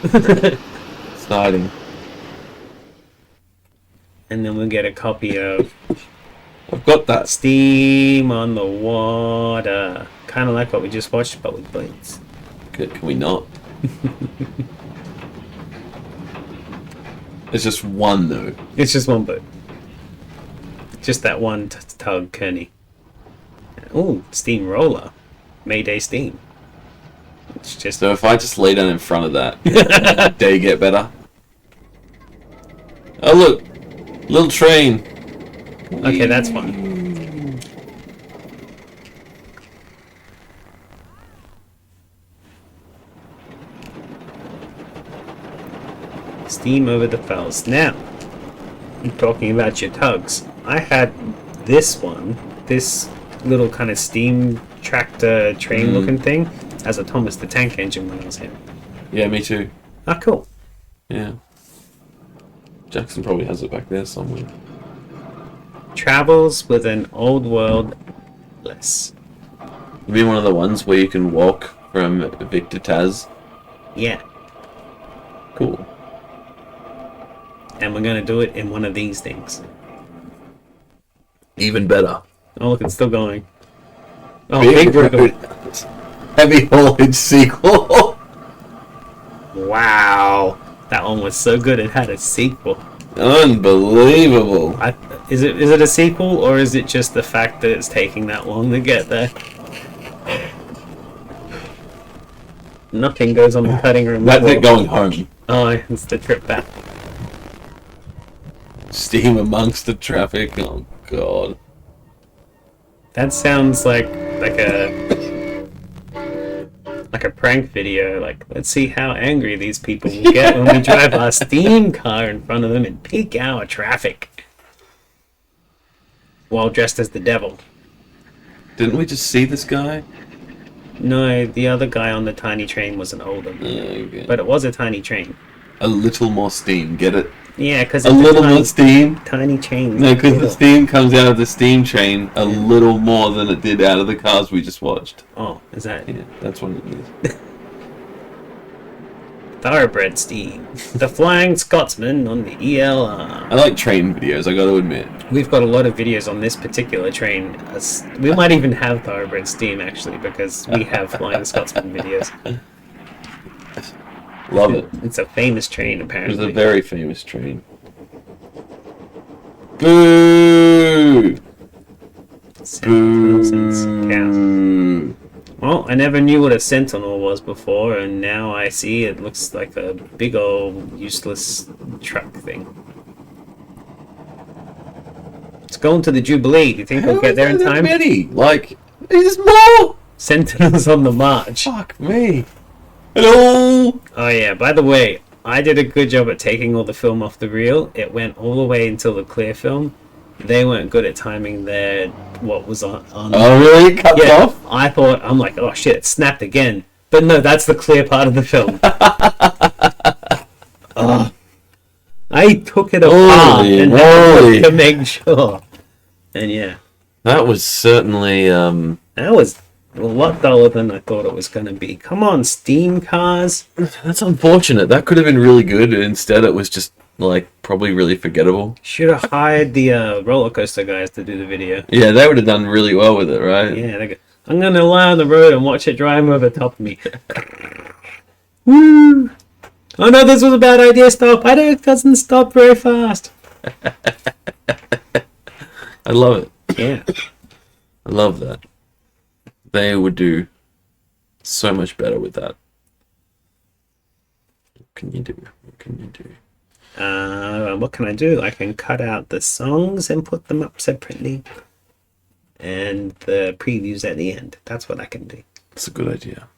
Exciting. And then we'll get a copy of I've got that. Steam on the Water. Kind of like what we just watched, but with blades. Good, can we not? It's just one though. It's just one boat. Just that one tug, Kearney. Oh, Steamroller. Mayday Steam. It's just So if I just lay down in front of that, will my day get better? Oh look, little train. okay. That's fine. Steam over the fells. Now, I'm talking about your tugs. I had this one, this little kind of steam tractor train looking thing, as a Thomas the Tank Engine when I was here. Yeah, me too. Ah, cool. Yeah. Jackson probably has it back there somewhere. Travels with an old world less. It'd be one of the ones where you can walk from Vic to Taz. Yeah, Cool. and we're gonna do it in one of these things. Even better. Oh, look, it's still going. Oh, Big big wiggle. Heavy haulage sequel. Wow, that one was so good it had a sequel. Unbelievable. Is it a sequel, or is it just the fact that it's taking that long to get there? Nothing goes on the cutting room That's floor. it going home. Oh, it's the trip back. Steam amongst the traffic. Oh god. That sounds like a prank video. Like, let's see how angry these people will get when we drive our steam car in front of them in peak hour traffic while dressed as the devil. Didn't we just see this guy? No, the other guy on the tiny train was an older, Okay. but it was a tiny train. A little more steam, get it? Yeah, because A little more steam? tiny chain. No, because the steam comes out of the steam chain a little more than it did out of the cars we just watched. Oh, is that Yeah, that's what it is. Thoroughbred Steam, the Flying Scotsman on the ELR? I like train videos, I gotta admit. We've got a lot of videos on this particular train. We might even have Thoroughbred Steam actually, because we have Flying Scotsman videos. Love it. It's a famous train, It was apparently. a very famous train. Boo! Thousands of cows. Boo! Well, I never knew what a Sentinel was before, and now I see it looks like a big old useless truck thing. It's going to the Jubilee. Do you think we'll get there in time? Many? Like, there's more! Sentinels on the march. Fuck me. Hello! Oh yeah, by the way, I did a good job at taking all the film off the reel. It went all the way until the clear film. They weren't good at timing their what was on. Oh, really? It cuts Yeah, off? I'm like, oh shit, it snapped again. But no, that's the clear part of the film. I took it apart Holy and had moly. to make sure. And yeah, That was certainly, that was a lot duller than I thought it was going to be. Come on, steam cars. that's unfortunate. That could have been really good, and instead it was just, like, probably really forgettable. Should have hired the roller coaster guys to do the video. Yeah, they would have done really well with it, right? Yeah, they go, I'm going to lie on the road and watch it drive over the top of me. Woo! Oh no, this was a bad idea. Stop. It doesn't stop very fast. I love it. Yeah. I love that. They would do so much better with that. What can you do? What can you do? What can I do? I can cut out the songs and put them up separately. And the previews at the end. That's what I can do. That's a good idea.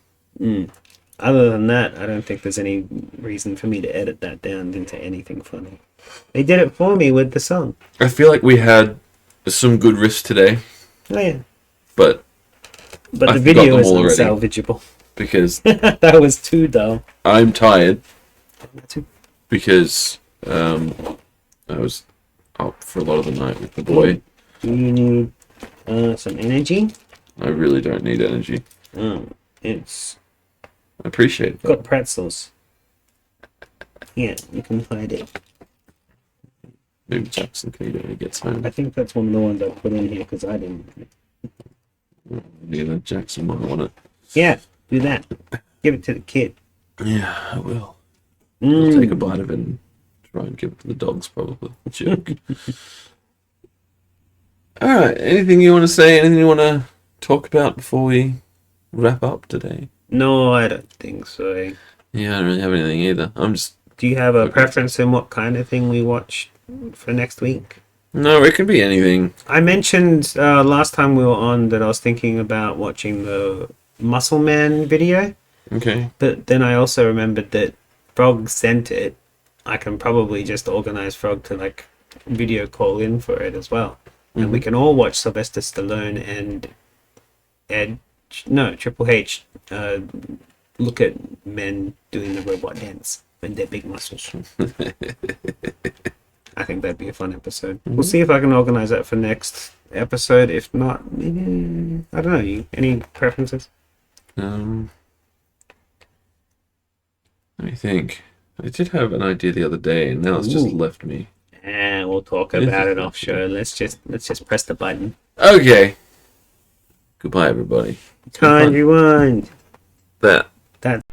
Other than that, I don't think there's any reason for me to edit that down into anything funny. They did it for me with the song. I feel like we had some good riffs today, Oh yeah. but But I the forgot video them is already. unsalvageable. because That was too dull. I'm tired, Too- because I was up for a lot of the night with the boy. Do you need some energy? I really don't need energy. It's I appreciate it. got pretzels. Yeah, you can hide it. Maybe Jackson can eat it when he gets home. I think that's one of the ones I put in here because I didn't. Neither Jackson might want it. Yeah, do that. Give it to the kid. Yeah, I will. I'll take a bite of it and try and give it to the dogs, probably. Joke. Alright, anything you want to say? Anything you want to talk about before we wrap up today? No, I don't think so. Yeah, I don't really have anything either. I'm just Do you have a Okay. preference in what kind of thing we watch for next week? no. It can be anything. I mentioned last time we were on that I was thinking about watching the Muscle Man video, Okay. but then I also remembered that Frog sent it. I can probably just organize Frog to like video call in for it as well, and we can all watch Sylvester Stallone and Triple H look at men doing the robot dance with their big muscles. I think that'd be a fun episode. We'll see if I can organize that for next episode. If not, maybe, I don't know. Any preferences? Let me think. I did have an idea the other day, and now it's just Ooh. left me. And we'll talk about it off show. Let's just press the button. Okay. Goodbye, everybody. Time rewind. That. That.